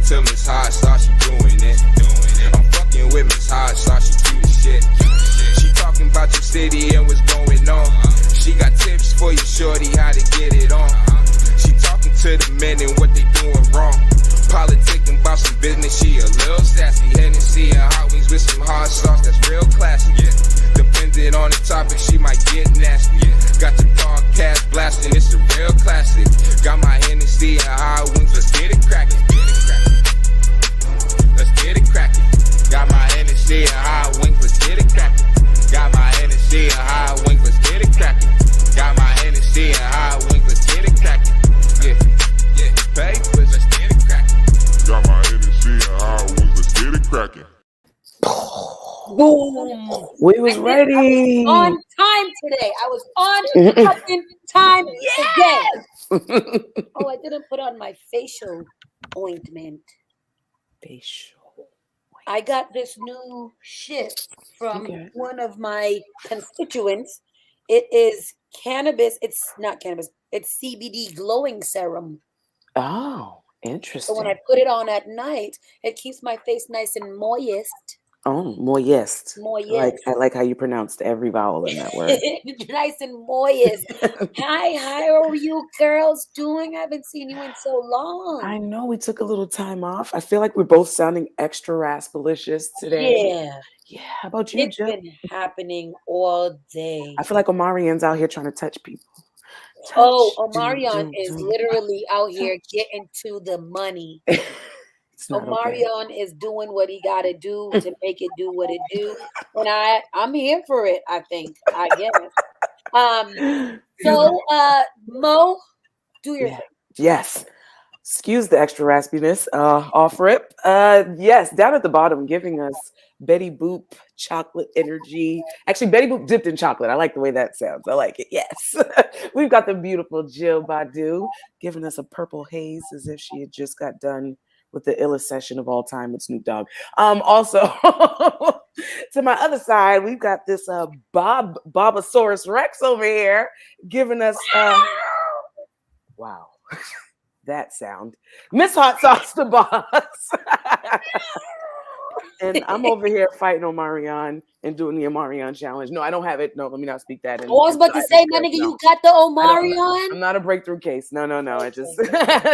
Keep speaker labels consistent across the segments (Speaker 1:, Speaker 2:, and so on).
Speaker 1: to Miss Hot Sauce, she doing it. I'm fucking with Miss Hot Sauce, she cute as shit. She talking about your city and what's going on. She got tips for you, shorty, how to get it on. She talking to the men and what they doing wrong. Politicking about some business, she a little sassy. Hennessy and Hotwings with some hot sauce, that's real classy. Depending on the topic, she might get nasty. Got the podcast blasting, it's a real classic. Got my Hennessy and Hotwings, let's get it cracking. Let's get it cracking. Got my Hennessy and Hotwings, let's get it cracking. Got my Hennessy and Hotwings, let's get it cracking. Got my Hennessy and Hotwings, let's get it cracking. Yeah, papers, let's get it cracking.
Speaker 2: Got my Hennessy and Hotwings, let's get it cracking.
Speaker 3: Boom! We was ready.
Speaker 4: I was on time today. I was on fucking time today. Oh, I didn't put on my facial ointment. I got this new shit from one of my constituents. It is cannabis. It's not cannabis. It's CBD glowing serum.
Speaker 3: Oh, interesting.
Speaker 4: So when I put it on at night, it keeps my face nice and moist.
Speaker 3: Oh, moist.
Speaker 4: Moist.
Speaker 3: I like how you pronounced every vowel in that word.
Speaker 4: Nice and moist. Hi, how are you girls doing? I haven't seen you in so long.
Speaker 3: I know we took a little time off. I feel like we're both sounding extra raspalicious today. Yeah. How about you, Jill?
Speaker 4: It's been happening all day.
Speaker 3: I feel like Omarian's out here trying to touch people.
Speaker 4: Omarion is literally out here getting to the money. Omarion is doing what he got to do to make it do what it do, and I'm here for it. I guess. So Mo, do your thing. Yes.
Speaker 3: Excuse the extra raspiness. Off rip. Yes, down at the bottom, giving us Betty Boop chocolate energy. Actually, Betty Boop dipped in chocolate. I like the way that sounds. I like it. Yes. We've got the beautiful Jill Badu giving us a purple haze as if she had just got done with the illest session of all time with Snoop Dogg. Also, to my other side, we've got this Bobosaurus Rex over here giving us wow, that sound. Miss Hot Sauce the Boss. And I'm over here fighting Omarion and doing the Omarion challenge. No, I don't have it. No, let me not speak that.
Speaker 4: I was about to say, my nigga, you got the Omarion?
Speaker 3: I'm not a breakthrough case. No. I just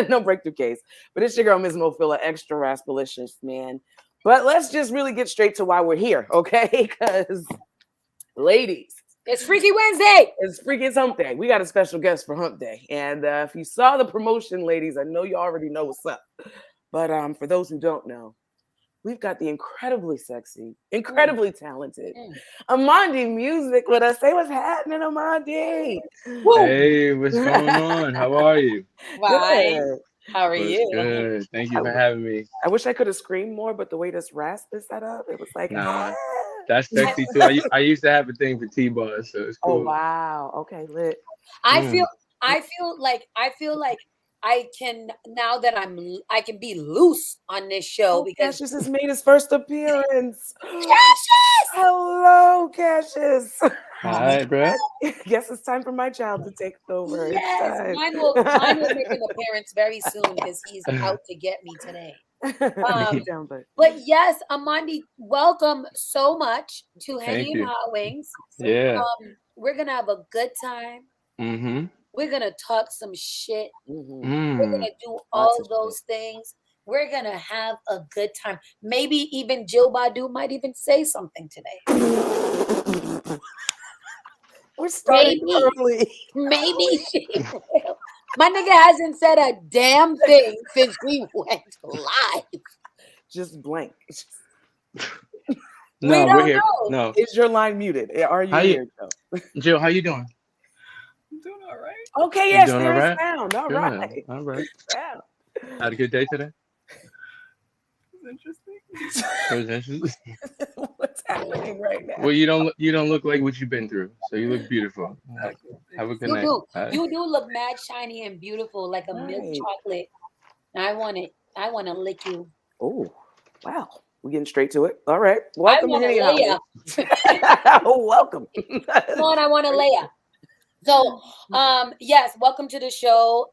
Speaker 3: no breakthrough case. But it's your girl, Ms. Mofilla, extra raspalicious, man. But let's just really get straight to why we're here, okay? Because, ladies,
Speaker 4: it's Freaky Wednesday.
Speaker 3: It's Hump Day. We got a special guest for Hump Day. And if you saw the promotion, ladies, I know you already know what's up. But for those who don't know, we've got the incredibly sexy, incredibly talented Amandi Music with us. Say what's happening, Amandi.
Speaker 5: Hey, what's going on? How are you?
Speaker 4: Fine. How are you?
Speaker 5: Good. Thank you for having me.
Speaker 3: I wish I could have screamed more, but the way this rasp is set up, it was like,
Speaker 5: that's sexy too. I used to have a thing for T-bars, so it's cool.
Speaker 3: Oh wow. Okay, lit.
Speaker 4: I feel like I can, now that I can be loose on this show because
Speaker 3: Cassius has made his first appearance.
Speaker 4: Cassius!
Speaker 3: Hello, Cassius.
Speaker 5: Hi, bro.
Speaker 3: Guess it's time for my child to take over.
Speaker 4: Yes, mine will make an appearance very soon because he's out to get me today. But yes, Amandi, welcome so much to Henny and Hotwings.
Speaker 5: Yeah.
Speaker 4: We're gonna have a good time.
Speaker 5: Mm-hmm.
Speaker 4: We're gonna talk some shit. We're gonna do all those things. We're gonna have a good time. Maybe even Jill Badu might even say something today.
Speaker 3: We're starting early.
Speaker 4: Maybe she will. My nigga hasn't said a damn thing since we went live.
Speaker 3: Just blank.
Speaker 5: No, we're here. No.
Speaker 3: Is your line muted? Are you here, Joe?
Speaker 5: Jill, how you doing?
Speaker 6: I'm doing all right.
Speaker 3: Okay, yes, there is sound. All right.
Speaker 5: All right. Had a good day today?
Speaker 6: It was interesting.
Speaker 3: What's happening right now?
Speaker 5: Well, you don't look like what you've been through, so you look beautiful. Have a good night.
Speaker 4: You do look mad shiny and beautiful, like a milk chocolate. I want to lick you.
Speaker 3: Oh, wow. We're getting straight to it. All right. Welcome.
Speaker 4: I want to lay
Speaker 3: Welcome.
Speaker 4: Come on, I want to lay up. So, yes, welcome to the show.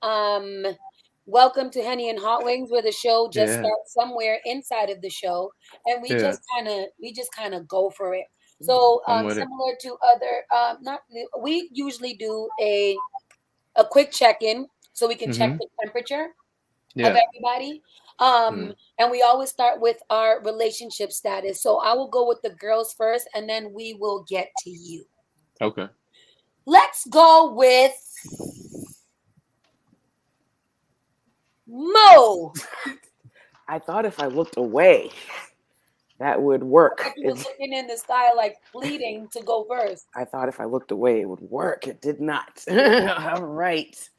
Speaker 4: welcome to Henny and Hotwings, where the show just
Speaker 5: Yeah.
Speaker 4: starts somewhere inside of the show, and we
Speaker 5: Yeah.
Speaker 4: just kind of go for it. So
Speaker 5: I'm with it.
Speaker 4: similar to other, not we usually do a quick check-in so we can check
Speaker 5: Mhm.
Speaker 4: the temperature of
Speaker 5: Yeah.
Speaker 4: everybody. And we always start with our relationship status. So I will go with the girls first, and then we will get to you.
Speaker 5: Okay.
Speaker 4: Let's go with Mo.
Speaker 3: I thought if I looked away, that would work.
Speaker 4: You was looking in the sky like pleading to go first.
Speaker 3: I thought if I looked away, it would work. It did not. All right.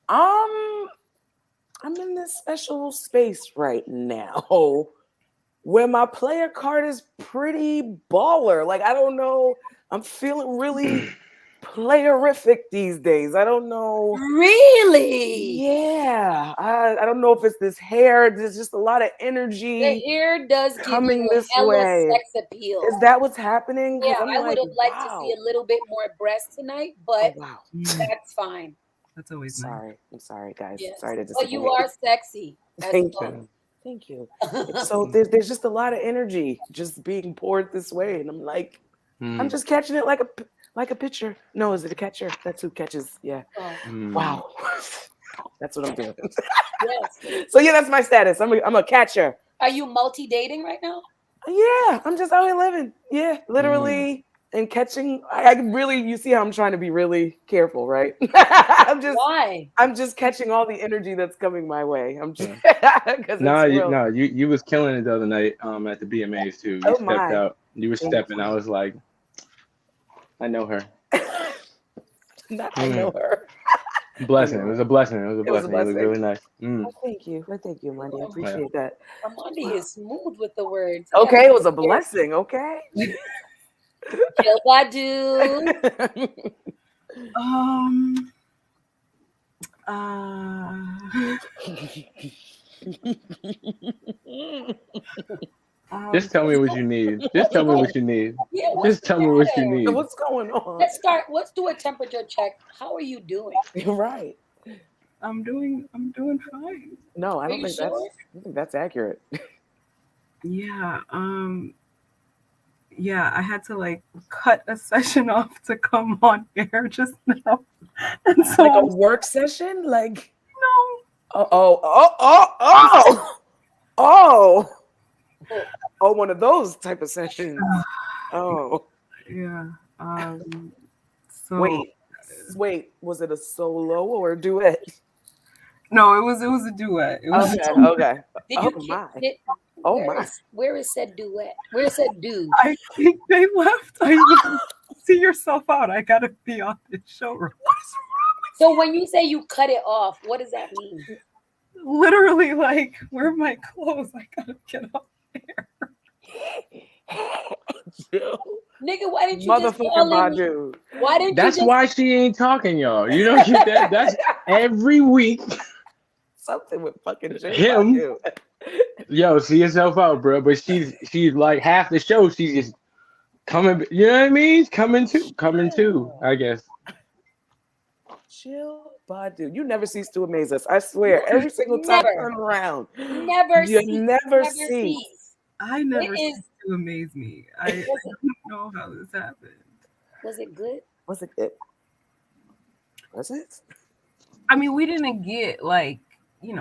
Speaker 3: I'm in this special space right now where my player card is pretty baller. Like, I don't know. I'm feeling really playerific these days. I don't know.
Speaker 4: Really?
Speaker 3: Yeah. I don't know if it's this hair. There's just a lot of
Speaker 4: The
Speaker 3: energy
Speaker 4: hair does give
Speaker 3: coming
Speaker 4: you
Speaker 3: this
Speaker 4: hella
Speaker 3: way.
Speaker 4: sex appeal.
Speaker 3: Is that what's happening? 'Cause
Speaker 4: Yeah,
Speaker 3: I'm
Speaker 4: I would have liked to
Speaker 3: wow.
Speaker 4: see a little bit more breast tonight,
Speaker 3: Oh,
Speaker 4: but
Speaker 3: wow.
Speaker 4: that's fine.
Speaker 6: That's always nice.
Speaker 3: Sorry. I'm sorry, guys.
Speaker 4: Yes.
Speaker 3: Sorry to
Speaker 4: But
Speaker 3: disappoint.
Speaker 4: you are sexy. as
Speaker 3: Thank
Speaker 4: fuck.
Speaker 3: you. Thank you. So there's just a lot of energy just being poured this way, and I'm like, I'm just catching it like a pitcher. No, is it a catcher? That's who catches. Yeah.
Speaker 4: Oh,
Speaker 3: Wow. That's what I'm doing.
Speaker 4: yes.
Speaker 3: So yeah, that's my status. I'm a catcher.
Speaker 4: Are you multi-dating right now?
Speaker 3: Yeah, I'm just out here living. Yeah, literally. And catching, I really, you see how I'm trying to be really careful, right?
Speaker 4: Why?
Speaker 3: I'm just catching all the energy that's coming my way. I'm just, because
Speaker 5: You was killing it the other night at the BMAs too. You stepped out. You were stepping. I was like, I know her.
Speaker 3: I know her.
Speaker 5: Blessing. It was a blessing. It was a
Speaker 3: It was a
Speaker 5: blessing. It was
Speaker 3: blessing.
Speaker 5: really nice.
Speaker 3: Well, thank you. Well, thank you, Amandi. I appreciate that.
Speaker 4: Amandi is smooth with the words.
Speaker 3: Okay, it was a blessing. Okay.
Speaker 4: Jill Badu.
Speaker 5: Just tell me what you need. Just tell me what you need.
Speaker 4: Yeah,
Speaker 5: Just tell me what you need.
Speaker 3: What's going on?
Speaker 4: Let's start. Let's do a temperature check. How are you doing?
Speaker 3: You're right.
Speaker 6: I'm doing fine.
Speaker 3: No, I
Speaker 4: Are
Speaker 3: don't
Speaker 4: you
Speaker 3: think
Speaker 4: sure?
Speaker 3: that's accurate.
Speaker 6: Yeah. Yeah, I had to like cut a session off to come on air just now. And so
Speaker 3: Like a work session? Like
Speaker 6: no.
Speaker 3: Oh, one of those type of sessions. Oh.
Speaker 6: Yeah. So
Speaker 3: Wait, was it a solo or a duet?
Speaker 6: no, it was a duet. It was
Speaker 3: Okay.
Speaker 4: Did you Where is said duet? Where is said dude?
Speaker 6: I think they left. See yourself out. I gotta be on this show.
Speaker 4: So when you say you cut it off, what does that mean?
Speaker 6: Literally, like, where are my clothes? I gotta get up there.
Speaker 4: Nigga, why didn't you just
Speaker 3: Motherfucking
Speaker 4: call in?
Speaker 3: Badu.
Speaker 4: Why didn't
Speaker 5: That's
Speaker 4: you just
Speaker 5: why she ain't talking, y'all. You don't get that. That's every week.
Speaker 3: Something with fucking
Speaker 5: Him.
Speaker 3: Badu.
Speaker 5: Yo, see yourself out, bro. But she's like half the show. She's just coming. You know what I mean? Coming too. I guess.
Speaker 3: Chill, Badu. You never cease to amaze us. I swear. Every single time I turn around.
Speaker 4: never
Speaker 3: Never cease.
Speaker 4: cease.
Speaker 6: I never
Speaker 4: It is-
Speaker 6: cease to amaze me. I don't know how this happened.
Speaker 4: Was it good?
Speaker 3: Was it good? Was it?
Speaker 6: I mean, we didn't get like,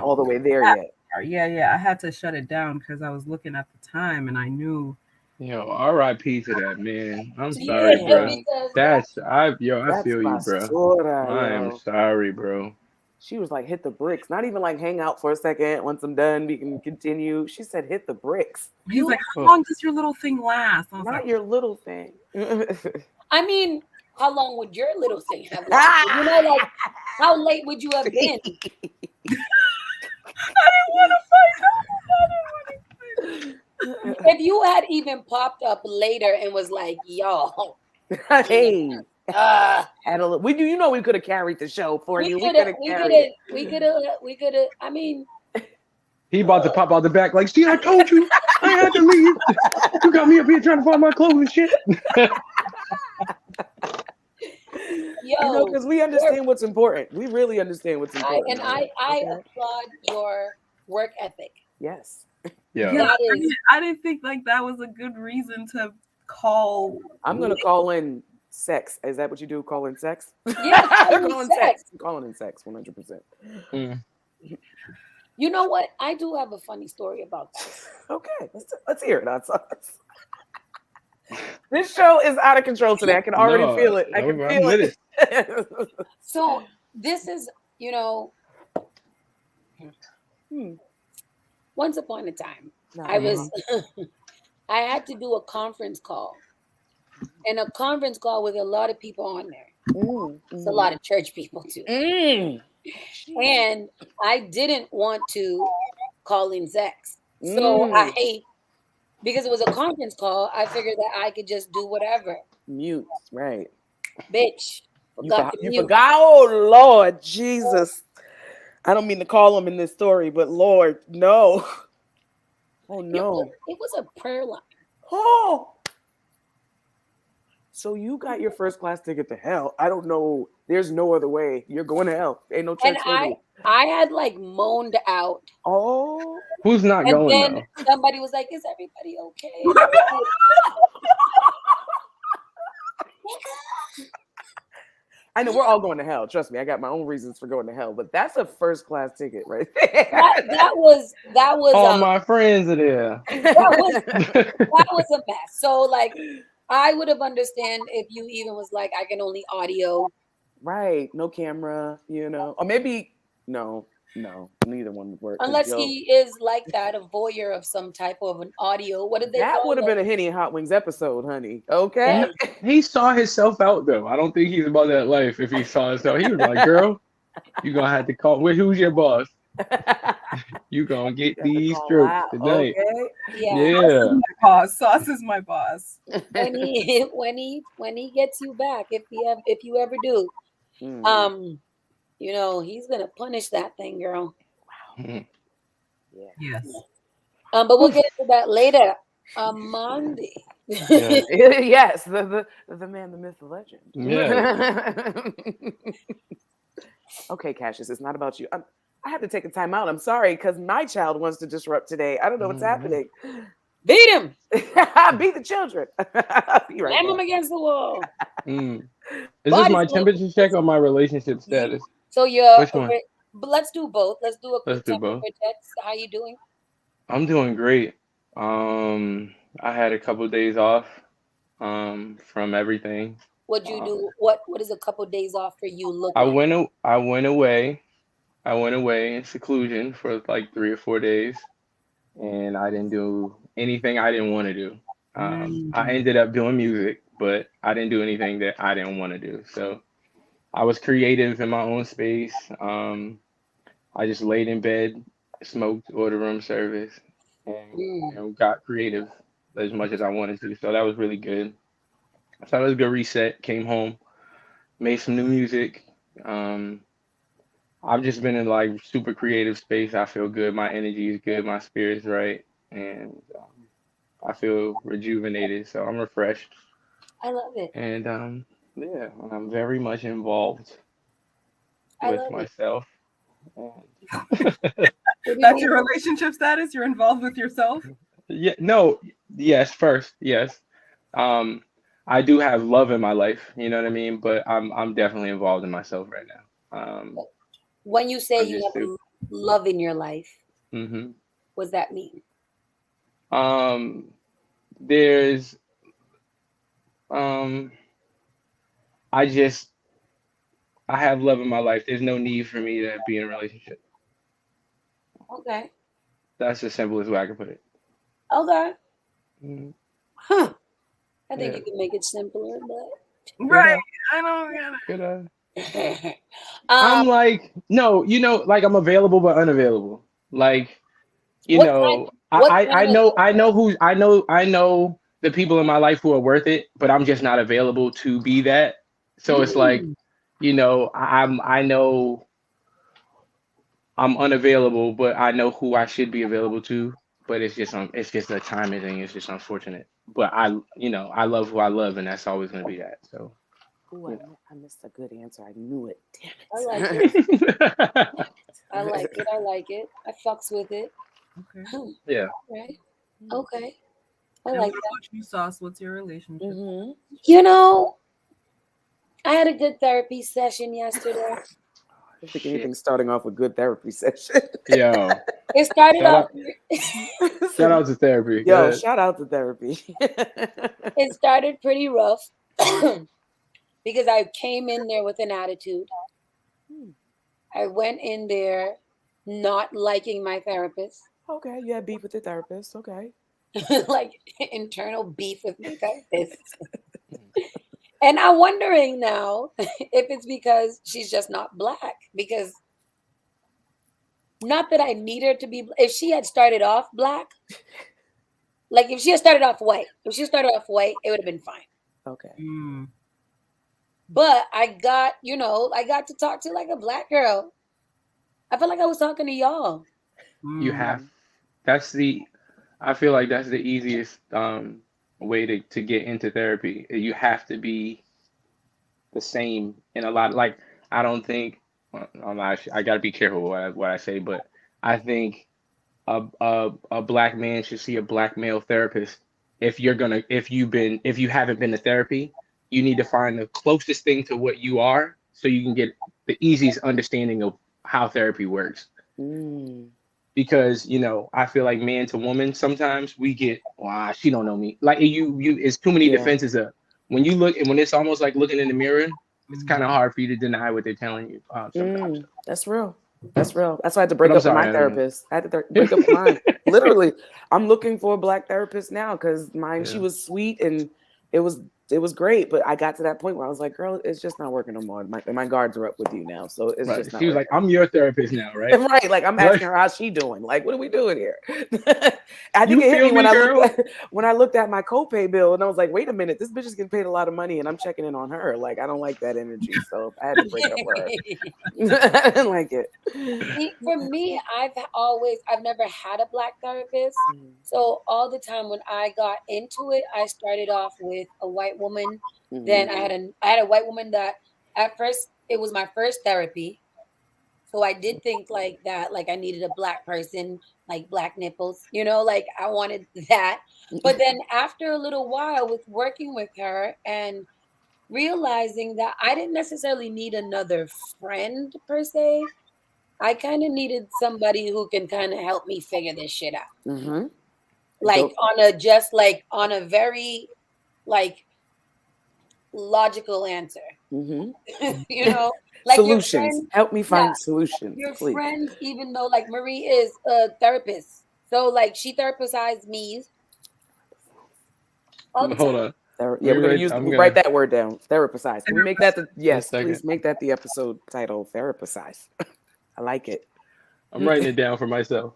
Speaker 3: All the way there yet.
Speaker 6: Yeah. I had to shut it down because I was looking at the time and I knew.
Speaker 5: Yo, R.I.P. to that man. I'm sorry, bro. I feel you, bro. I am sorry, bro.
Speaker 3: She was like, hit the bricks. Not even like hang out for a second. Once I'm done, we can continue. She said, hit the bricks.
Speaker 6: He's like, how long does your little thing last? I was
Speaker 3: Not
Speaker 6: like,
Speaker 3: your little thing.
Speaker 4: I mean, how long would your little thing have lasted? Like, how late would you have been?
Speaker 6: I didn't want to fight out.
Speaker 4: If you had even popped up later and was like, yo,
Speaker 3: Hey. Had a little, we could have carried the show for you.
Speaker 4: we could have. I mean,
Speaker 5: He about to pop out the back like, see, I told you, I had to leave. You got me up here trying to find my clothes and shit.
Speaker 4: Yo,
Speaker 3: because we understand what's important. We really understand what's important.
Speaker 4: I
Speaker 3: Okay?
Speaker 4: applaud your work ethic.
Speaker 3: Yes.
Speaker 5: Yeah.
Speaker 4: That is
Speaker 6: I didn't think like that was a good reason to call.
Speaker 3: I'm gonna call in sex. Is that what you do? Call in sex?
Speaker 4: yeah, calling
Speaker 3: Calling
Speaker 4: sex.
Speaker 3: sex. Calling in sex. 100%.
Speaker 5: Mm.
Speaker 4: You know what? I do have a funny story about that.
Speaker 3: Okay, let's hear it. This show is out of control today. I can already
Speaker 5: No,
Speaker 3: feel it. I can
Speaker 5: I'm
Speaker 3: feel
Speaker 5: with
Speaker 3: it.
Speaker 4: So this is, once upon a time, I was I had to do a conference call. And a conference call with a lot of people on there. It's a lot of church people too. And I didn't want to call in sex. So because it was a conference call, I figured that I could just do whatever.
Speaker 3: Mute, right.
Speaker 4: Bitch.
Speaker 3: You forgot. Oh, Lord Jesus. I don't mean to call him in this story, but Lord, no. Oh, no.
Speaker 4: It was a prayer line.
Speaker 3: Oh. So you got your first class ticket to hell. I don't know. There's no other way. You're going to hell. Ain't no church.
Speaker 4: And I had like moaned out.
Speaker 3: Oh.
Speaker 5: Who's not
Speaker 4: and
Speaker 5: going
Speaker 4: then
Speaker 5: though?
Speaker 4: somebody was like, "Is everybody okay?"
Speaker 3: I know we're all going to hell. Trust me, I got my own reasons for going to hell, but that's a first class ticket right there.
Speaker 4: that was
Speaker 5: All my friends are there.
Speaker 4: that was a mess. So like I would have understand if you even was like, I can only audio.
Speaker 3: Right. No camera, Or maybe no, neither one would work.
Speaker 4: Unless he is like that, a voyeur of some type of an audio. What did they
Speaker 3: That
Speaker 4: call
Speaker 3: would have
Speaker 4: it?
Speaker 3: been a Henny and Hotwings episode, honey. Okay.
Speaker 5: He saw himself out though. I don't think he's about that life. If he saw himself, he was like, "Girl, you gonna have to call. Who's your boss? You gonna get these strokes tonight."
Speaker 3: Okay.
Speaker 5: Yeah.
Speaker 6: Sauce is my boss.
Speaker 4: When he gets you back, if you ever do, he's gonna punish that thing, girl.
Speaker 5: Wow.
Speaker 3: Yeah.
Speaker 6: Yes.
Speaker 4: But we'll get into that later. Amandi.
Speaker 3: Yes, the man, the myth, the legend.
Speaker 5: Yeah.
Speaker 3: Okay, Cassius, it's not about you. I have to take a time out. I'm sorry, because my child wants to disrupt today. I don't know what's happening.
Speaker 4: Beat him.
Speaker 3: Beat the children.
Speaker 4: Slam him against the wall.
Speaker 5: Is this my temperature check or my relationship status?
Speaker 4: So you're.
Speaker 5: Which one?
Speaker 4: But let's do both. Let's do a quick temperature
Speaker 5: both.
Speaker 4: check. How you doing?
Speaker 5: I'm doing great. I had a couple of days off from everything.
Speaker 4: What'd you do? What is a couple of days off for you look
Speaker 5: I
Speaker 4: like?
Speaker 5: went away. I went away in seclusion for like 3 or 4 days, and I didn't do anything I didn't want to do. I ended up doing music, but I didn't do anything that I didn't want to do. So I was creative in my own space. I just laid in bed, smoked, ordered room service, and got creative as much as I wanted to. So that was really good. So that was a good reset. Came home, made some new music. I've just been in like super creative space. I feel good. My energy is good. My spirit's right, and I feel rejuvenated. So I'm refreshed.
Speaker 4: I love it.
Speaker 5: And I'm very much involved with myself.
Speaker 6: That's your relationship status? You're involved with yourself?
Speaker 5: Yeah. No. Yes. First. Yes. I do have love in my life. You know what I mean. But I'm definitely involved in myself right now.
Speaker 4: When you say you have love in your life, what does that mean?
Speaker 5: There's I have love in my life. There's no need for me to be in a relationship.
Speaker 4: Okay.
Speaker 5: That's the simplest way I can put it.
Speaker 4: Okay. Huh. I think you can make it simpler, but
Speaker 6: right. I don't get
Speaker 5: it. I'm like, no, like I'm available but unavailable. Like, I know the people in my life who are worth it, but I'm just not available to be that. So it's like, I know I'm unavailable, but I know who I should be available to. But it's just a timing thing. It's just unfortunate. But I love who I love, and that's always gonna be that. So
Speaker 3: Ooh, I missed a good answer. I knew it. Damn it.
Speaker 4: I like it. I like it. I like it. I fucks with it.
Speaker 6: Okay.
Speaker 5: Yeah.
Speaker 4: Right. Okay. I
Speaker 6: And
Speaker 4: like
Speaker 6: what
Speaker 4: that.
Speaker 6: about you, Sauce? What's your relationship?
Speaker 3: Mm-hmm.
Speaker 4: You know, I had a good therapy session yesterday.
Speaker 3: I don't think anything's starting off with good therapy session.
Speaker 5: Yo,
Speaker 4: It started
Speaker 5: shout
Speaker 4: off.
Speaker 5: out, shout out to therapy. Go
Speaker 3: Yo,
Speaker 5: ahead.
Speaker 3: shout out to therapy.
Speaker 4: It started pretty rough because I came in there with an attitude. I went in there not liking my therapist,
Speaker 3: Okay, you had beef with the therapist. Okay.
Speaker 4: like internal beef with my therapist. And I'm wondering now if it's because she's just not black. Because not that I need her to be. If she had started off black, like if she had started off white, it would have been fine.
Speaker 3: Okay.
Speaker 6: Mm.
Speaker 4: But I got to talk to like a black girl. I felt like I was talking to y'all.
Speaker 5: You have. I feel like that's the easiest way to get into therapy. You have to be the same in a lot. Like I don't think. Well, I got to be careful what I say, but I think a black man should see a black male therapist. If you haven't been to therapy, you need to find the closest thing to what you are, so you can get the easiest understanding of how therapy works.
Speaker 3: Mm.
Speaker 5: Because I feel like man to woman sometimes we get, wow, she don't know me. Like you it's too many defenses up. When you look and when it's almost like looking in the mirror, it's kind of hard for you to deny what they're telling you sometimes.
Speaker 3: That's real. That's real. That's why I had to
Speaker 5: But
Speaker 3: break
Speaker 5: I'm
Speaker 3: up with my
Speaker 5: sorry,
Speaker 3: therapist. I had to break up with mine. Literally, I'm looking for a black therapist now because mine, she was sweet and it was great. But I got to that point where I was like, girl, it's just not working no more. My guards are up with you now. So it's
Speaker 5: Right.
Speaker 3: just not
Speaker 5: She was
Speaker 3: working.
Speaker 5: like, I'm your therapist now, right?
Speaker 3: Right. Like I'm asking her how's she doing. Like, what are we doing here? I think
Speaker 5: You
Speaker 3: it hit
Speaker 5: feel
Speaker 3: me when
Speaker 5: me,
Speaker 3: I
Speaker 5: girl?
Speaker 3: looked at my copay bill and I was like, wait a minute, this bitch is getting paid a lot of money and I'm checking in on her. Like, I don't like that energy. So I had to break up with her. I didn't like it.
Speaker 4: See, for me, I've never had a black therapist. So all the time when I got into it, I started off with a white woman. Then I had a white woman that at first it was my first therapy. So I did think like that, like I needed a black person, like black nipples, like I wanted that. But then after a little while with working with her and realizing that I didn't necessarily need another friend per se, I kind of needed somebody who can kind of help me figure this shit out.
Speaker 3: Mm-hmm.
Speaker 4: Like on a very like logical answer.
Speaker 3: Mm-hmm.
Speaker 4: Like
Speaker 3: solutions. Help me find solutions,
Speaker 4: your
Speaker 3: please.
Speaker 4: friends, even though like Marie is a therapist. So like she therapized me all the
Speaker 5: Hold
Speaker 4: time.
Speaker 5: on.
Speaker 3: We're gonna write that word down. Therapize. Can we make that please make that the episode title, Therapize. I like it.
Speaker 5: I'm writing it down for myself.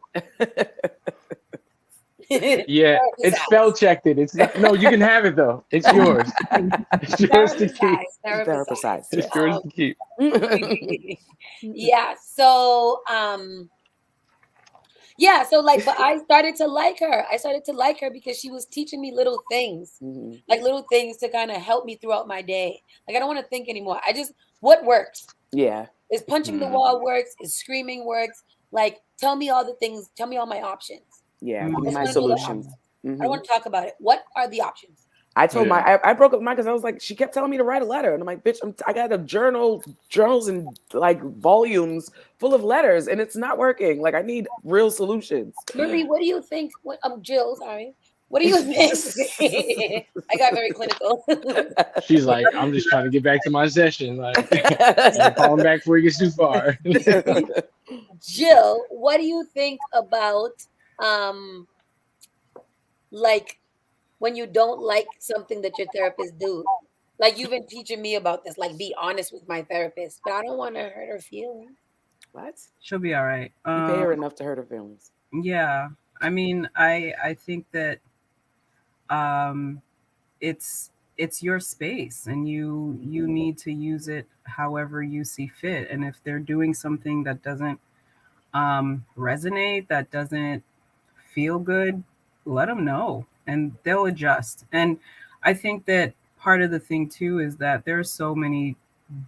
Speaker 5: Yeah, it's spell checked it. It's not, no, you can have it though. It's yours. It's yours to keep.
Speaker 3: Therapize.
Speaker 5: It's yours to keep.
Speaker 4: Yeah. So but I started to like her. I started to like her because she was teaching me little things, like little things to kind of help me throughout my day. Like I don't want to think anymore. What works?
Speaker 3: Yeah.
Speaker 4: Is punching the wall works? Is screaming works? Like tell me all the things. Tell me all my options.
Speaker 3: Yeah, give me my solutions.
Speaker 4: I don't want to talk about it. What are the options?
Speaker 3: I told I broke up with mine because I was like, she kept telling me to write a letter. And I'm like, bitch, I got a journals and like volumes full of letters and it's not working. Like I need real solutions.
Speaker 4: Marie, what do you think? Jill, sorry. What do you think? I got very clinical.
Speaker 5: She's like, I'm just trying to get back to my session. Like, call him back before he gets too far.
Speaker 4: Jill, what do you think about like when you don't like something that your therapist do? Like you've been teaching me about this, like be honest with my therapist, but I don't want to hurt her feelings.
Speaker 3: What?
Speaker 6: She'll be all right.
Speaker 3: You pay her enough to hurt her feelings.
Speaker 6: Yeah. I mean, I think that it's your space and you need to use it however you see fit. And if they're doing something that doesn't resonate, that doesn't feel good, let them know and they'll adjust. And I think that part of the thing too is that there's so many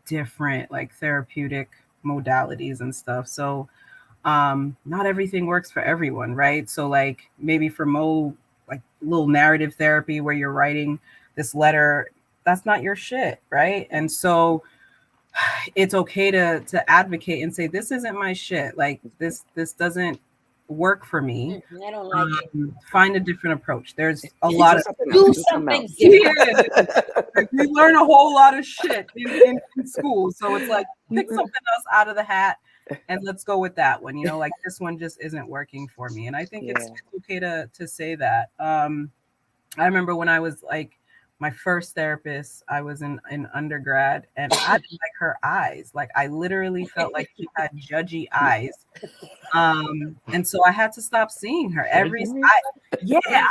Speaker 6: different like therapeutic modalities and stuff. So not everything works for everyone, right? So like maybe for Mo, like little narrative therapy where you're writing this letter, that's not your shit, right? And so it's okay to advocate and say this isn't my shit. Like this doesn't work for me.
Speaker 4: I don't like it.
Speaker 6: Find a different approach. There's a lot of
Speaker 4: do something different.
Speaker 6: Like, we learn a whole lot of shit in school, so it's like pick something else out of the hat and let's go with that one. You know, like this one just isn't working for me, and I think it's okay to say that. I remember when I was like my first therapist, I was in undergrad, and I didn't like her eyes. Like I literally felt like she had judgy eyes. And so I had to stop seeing her I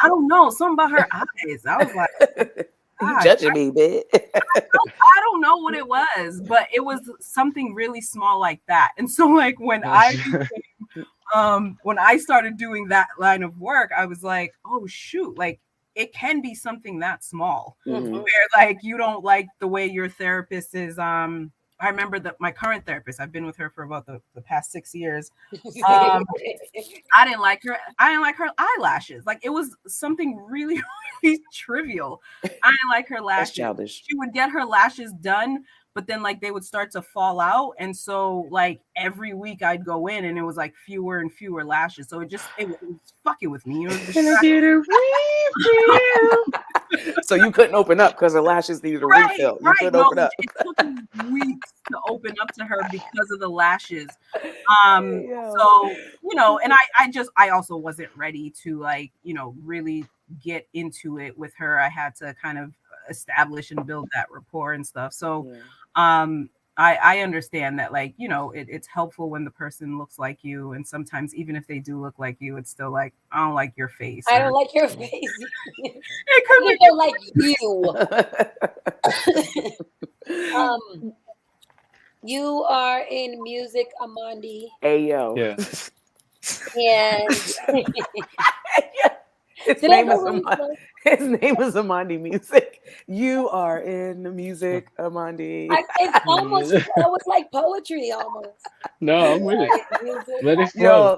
Speaker 6: don't know, something about her eyes. I was like,
Speaker 3: you judging me, bitch.
Speaker 6: I don't know what it was, but it was something really small like that. And so like when I started doing that line of work, I was like, oh shoot, like it can be something that small where like you don't like the way your therapist is. I remember that my current therapist, I've been with her for about the past 6 years. I didn't like her. I didn't like her eyelashes. Like it was something really, really trivial. I didn't like her lashes.
Speaker 3: That's childish.
Speaker 6: She would get her lashes done, but then like they would start to fall out. And so like every week I'd go in and it was like fewer and fewer lashes. So it was fucking with me. It was
Speaker 3: so you couldn't open up because her lashes needed a refill. You couldn't open up.
Speaker 6: It took weeks to open up to her because of the lashes. So, you know, and I also wasn't ready to like, you know, really get into it with her. I had to kind of establish and build that rapport and stuff. So I understand that, like, you know, it's helpful when the person looks like you, and sometimes even if they do look like you, it's still like, I don't like your face.
Speaker 4: I don't like your face. I don't like you. You are in music, Amandi.
Speaker 3: Hey yo.
Speaker 5: Yeah.
Speaker 4: And
Speaker 3: His name is Amandi Music. You are in the music, Amandi.
Speaker 4: It's almost like poetry almost.
Speaker 5: No, I'm with it. Let it flow.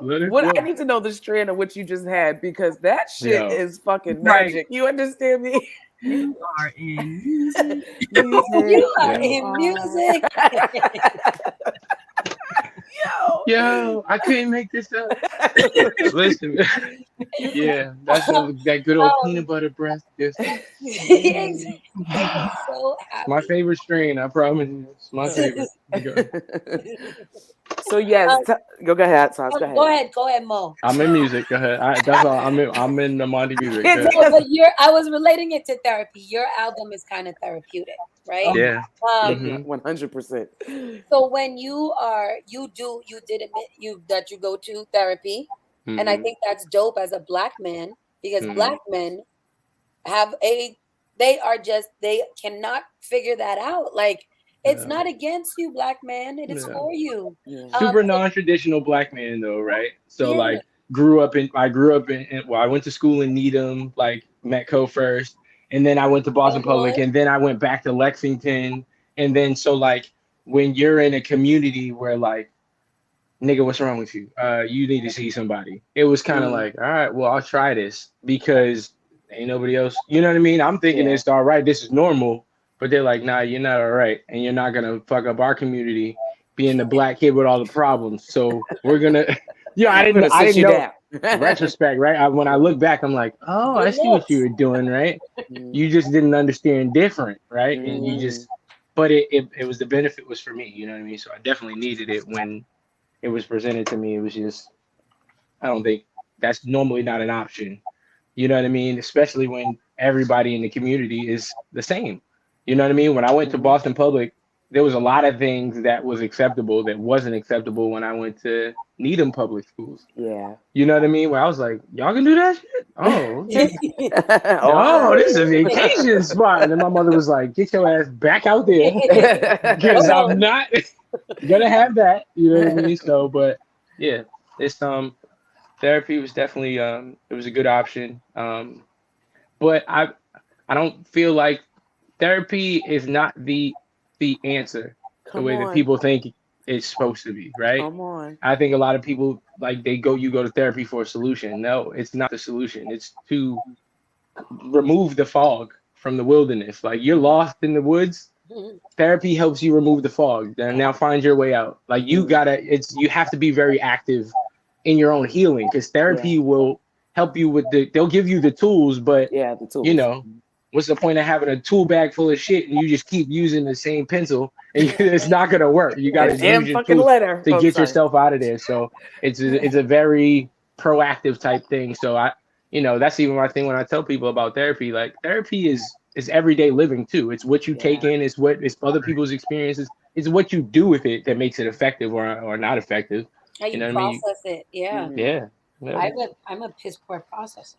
Speaker 3: I need to know the strand of what you just had, because that shit is fucking magic. You understand me?
Speaker 6: You are in music.
Speaker 4: You are in music.
Speaker 5: Yo, I couldn't make this up. Listen, yeah, that's that good old peanut butter breast. Yes.
Speaker 4: So
Speaker 5: my favorite strain, I promise you. It's my favorite.
Speaker 3: So yes, go ahead, Sauce.
Speaker 4: Go ahead, Mo.
Speaker 5: I'm in music. Go ahead. That's all. I'm in the Amandi music.
Speaker 4: But I was relating it to therapy. Your album is kind of therapeutic, right?
Speaker 5: Yeah.
Speaker 3: 100%.
Speaker 4: So when you did admit that you go to therapy, and I think that's dope as a Black man, because Black men they cannot figure that out. Like, it's not against you, Black man. It is for you.
Speaker 3: Yeah.
Speaker 5: Super non-traditional Black man though, right? So like I grew up in I went to school in Needham, like Metco first, and then I went to Boston Public, and then I went back to Lexington, and then so like when you're in a community where like, nigga, what's wrong with you? You need to see somebody. It was kind of like, all right, well, I'll try this because ain't nobody else. You know what I mean? I'm thinking it's all right. This is normal. But they're like, nah, you're not all right. And you're not going to fuck up our community being the Black kid with all the problems. So we're going to, I didn't know. Retrospect, right? When I look back, I'm like, oh, I see what you were doing, right? You just didn't understand different, right? And you just, but it was, the benefit was for me, you know what I mean? So I definitely needed it when it was presented to me. It was just, I don't think that's normally not an option. You know what I mean? Especially when everybody in the community is the same. You know what I mean? When I went to Boston Public, there was a lot of things that was acceptable that wasn't acceptable when I went to Needham Public Schools.
Speaker 3: Yeah.
Speaker 5: You know what I mean? Where I was like, y'all can do that shit? Oh, okay. This is a vacation spot. And then my mother was like, get your ass back out there. Because I'm not gonna have that. You know what I mean? So, but yeah, it's therapy was definitely it was a good option. But I don't feel like therapy is not the answer the
Speaker 3: Come
Speaker 5: way that
Speaker 3: on.
Speaker 5: people think it's supposed to be, right?
Speaker 3: Come on.
Speaker 5: I think a lot of people like you go to therapy for a solution. No, it's not the solution. It's to remove the fog from the wilderness. Like you're lost in the woods, therapy helps you remove the fog. Then now find your way out. Like you have to be very active in your own healing because therapy will help you with they'll give you the tools, but
Speaker 3: Yeah, the tools.
Speaker 5: you know, what's the point of having a tool bag full of shit and you just keep using the same pencil and it's not gonna work. You gotta
Speaker 3: That damn
Speaker 5: use your
Speaker 3: fucking
Speaker 5: tools
Speaker 3: letter.
Speaker 5: to
Speaker 3: Oh,
Speaker 5: get
Speaker 3: sorry.
Speaker 5: yourself out of there. So it's a very proactive type thing. So that's even my thing when I tell people about therapy. Like therapy is everyday living too. It's what you take in, it's other people's experiences, it's what you do with it that makes it effective or not effective.
Speaker 4: How you
Speaker 5: know what I mean?
Speaker 4: process it. Yeah.
Speaker 5: Yeah.
Speaker 4: I'm a piss poor processor.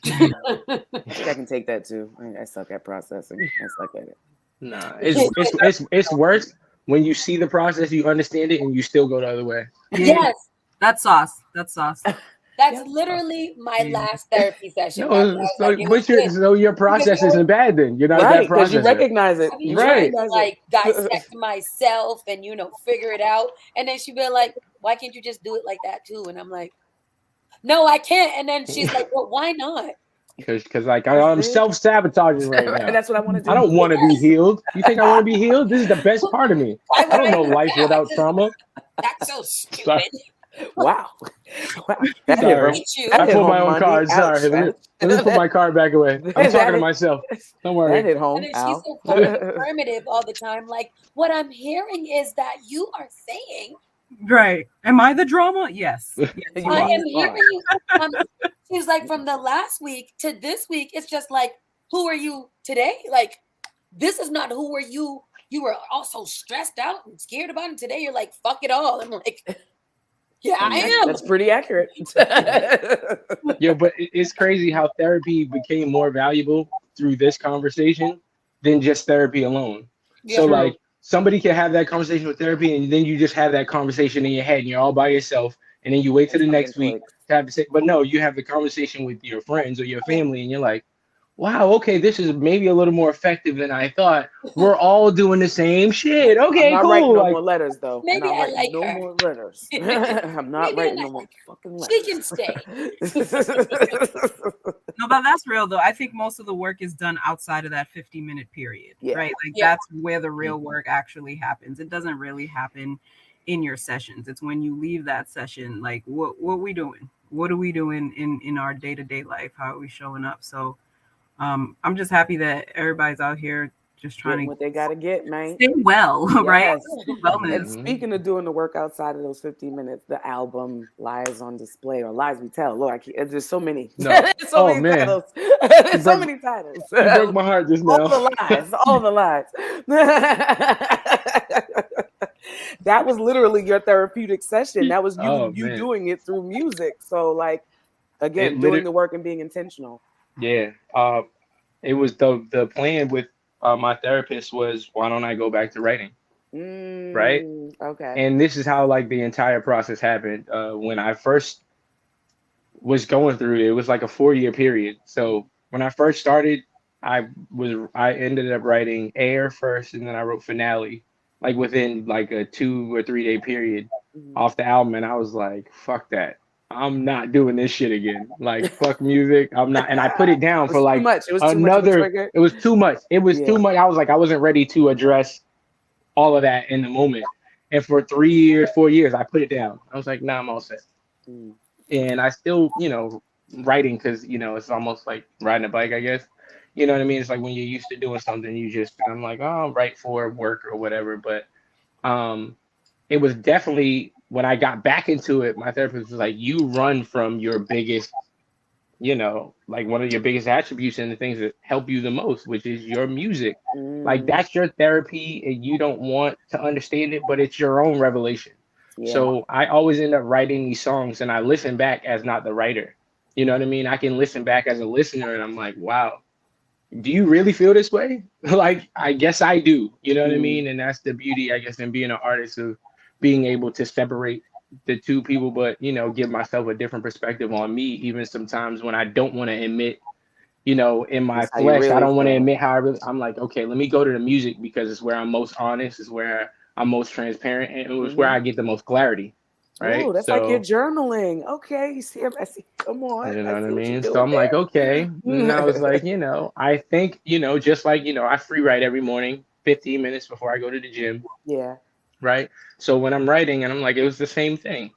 Speaker 3: I think I can take that too. I suck at processing. I suck at it.
Speaker 5: Nah, it's worse when you see the process, you understand it, and you still go the other way.
Speaker 4: Yes.
Speaker 6: That's sauce. That's sauce.
Speaker 4: That's literally my last therapy session.
Speaker 5: No, so your process isn't bad then. You're not a bad
Speaker 3: because you
Speaker 5: processor.
Speaker 3: recognize it.
Speaker 4: You
Speaker 5: Right.
Speaker 4: trying to like dissect myself and figure it out. And then she'd be like, why can't you just do it like that too? And I'm like, no, I can't. And then she's like, well, why not?
Speaker 5: Because like I'm self-sabotaging right now.
Speaker 3: And that's what I want to do.
Speaker 5: I don't want to be healed. You think I want to be healed? This is the best part of me. I don't know life without trauma.
Speaker 4: That's so stupid.
Speaker 3: Wow.
Speaker 5: Sorry. I pulled my own card. Sorry. Let me put my card back away. I'm talking to myself. Don't worry.
Speaker 3: That hit home.
Speaker 4: And then she's so fucking affirmative all the time. Like, what I'm hearing is that you are saying.
Speaker 6: Right. Am I the drama? Yes.
Speaker 4: I am hearing you. She's like, from the last week to this week, it's just like, who are you today? Like, this is not who were you. You were also stressed out and scared about it. Today, you're like, fuck it all. I'm like, yeah, I am.
Speaker 3: That's pretty accurate.
Speaker 5: Yeah, but it's crazy how therapy became more valuable through this conversation than just therapy alone. Yeah. So like somebody can have that conversation with therapy and then you just have that conversation in your head and you're all by yourself and then you wait till the next week to have to say, but no, you have the conversation with your friends or your family and you're like, wow, okay, this is maybe a little more effective than I thought. We're all doing the same shit. Okay,
Speaker 3: I'm not
Speaker 5: cool.
Speaker 3: writing no more letters though.
Speaker 4: Maybe
Speaker 3: I'm not
Speaker 4: I like
Speaker 3: no
Speaker 4: her.
Speaker 3: more letters. I'm not writing no more fucking letters.
Speaker 4: She can stay.
Speaker 6: No, but that's real though. I think most of the work is done outside of that 50-minute period, right? Like that's where the real work actually happens. It doesn't really happen in your sessions. It's when you leave that session, like what are we doing? What are we doing in our day-to-day life? How are we showing up? So I'm just happy that everybody's out here just trying to
Speaker 3: what they gotta get, man.
Speaker 6: Stay well, right?
Speaker 3: Wellness. And speaking of doing the work outside of those 15 minutes, the album Lies on Display or Lies We Tell. Look, there's so many.
Speaker 5: No.
Speaker 3: Many titles. So many titles.
Speaker 5: You broke my heart just now.
Speaker 3: All the lies. That was literally your therapeutic session. That was you doing it through music. So like again, doing the work and being intentional.
Speaker 5: Yeah. It was the plan with my therapist was, why don't I go back to writing? Right.
Speaker 3: Okay.
Speaker 5: And this is how like the entire process happened. When I first was going through it, it was like a 4-year period. So when I first started, I ended up writing Air first, and then I wrote Finale, like within like a 2 or 3 day period off the album. And I was like, fuck that. I'm not doing this shit again. Like, fuck music. I'm not. And I put it down for like another. It was too much. It was too much. I was like, I wasn't ready to address all of that in the moment. And for 4 years, I put it down. I was like, nah, I'm all set. And I still, writing because, it's almost like riding a bike, I guess. You know what I mean? It's like when you're used to doing something, I'm like, oh, I'll write for work or whatever. But it was definitely, when I got back into it, my therapist was like, you run from your biggest, like one of your biggest attributes and the things that help you the most, which is your music. Like that's your therapy and you don't want to understand it, but it's your own revelation. Yeah. So I always end up writing these songs and I listen back as not the writer. You know what I mean? I can listen back as a listener and I'm like, wow, do you really feel this way? Like, I guess I do. You know what I mean? And that's the beauty, I guess, in being an artist, of being able to separate the two people, but give myself a different perspective on me, even sometimes when I don't want to admit you know, in my
Speaker 3: That's how you
Speaker 5: flesh, I
Speaker 3: really
Speaker 5: don't want to
Speaker 3: feel.
Speaker 5: admit how I really. I'm like, okay, let me go to the music because it's where I'm most honest, it's where I'm most transparent, and it was where I get the most clarity,
Speaker 3: Oh,
Speaker 5: right?
Speaker 3: that's like your
Speaker 5: So
Speaker 3: journaling. Okay, you see, I see. Come on,
Speaker 5: you
Speaker 3: I
Speaker 5: know what I
Speaker 3: see what you're
Speaker 5: mean. So
Speaker 3: doing
Speaker 5: I'm like, okay, and I was
Speaker 3: there.
Speaker 5: like, you know, I think, you know, just like you know, I free write every morning, 15 minutes before I go to the gym,
Speaker 3: Yeah.
Speaker 5: right? So when I'm writing, and I'm like, it was the same thing.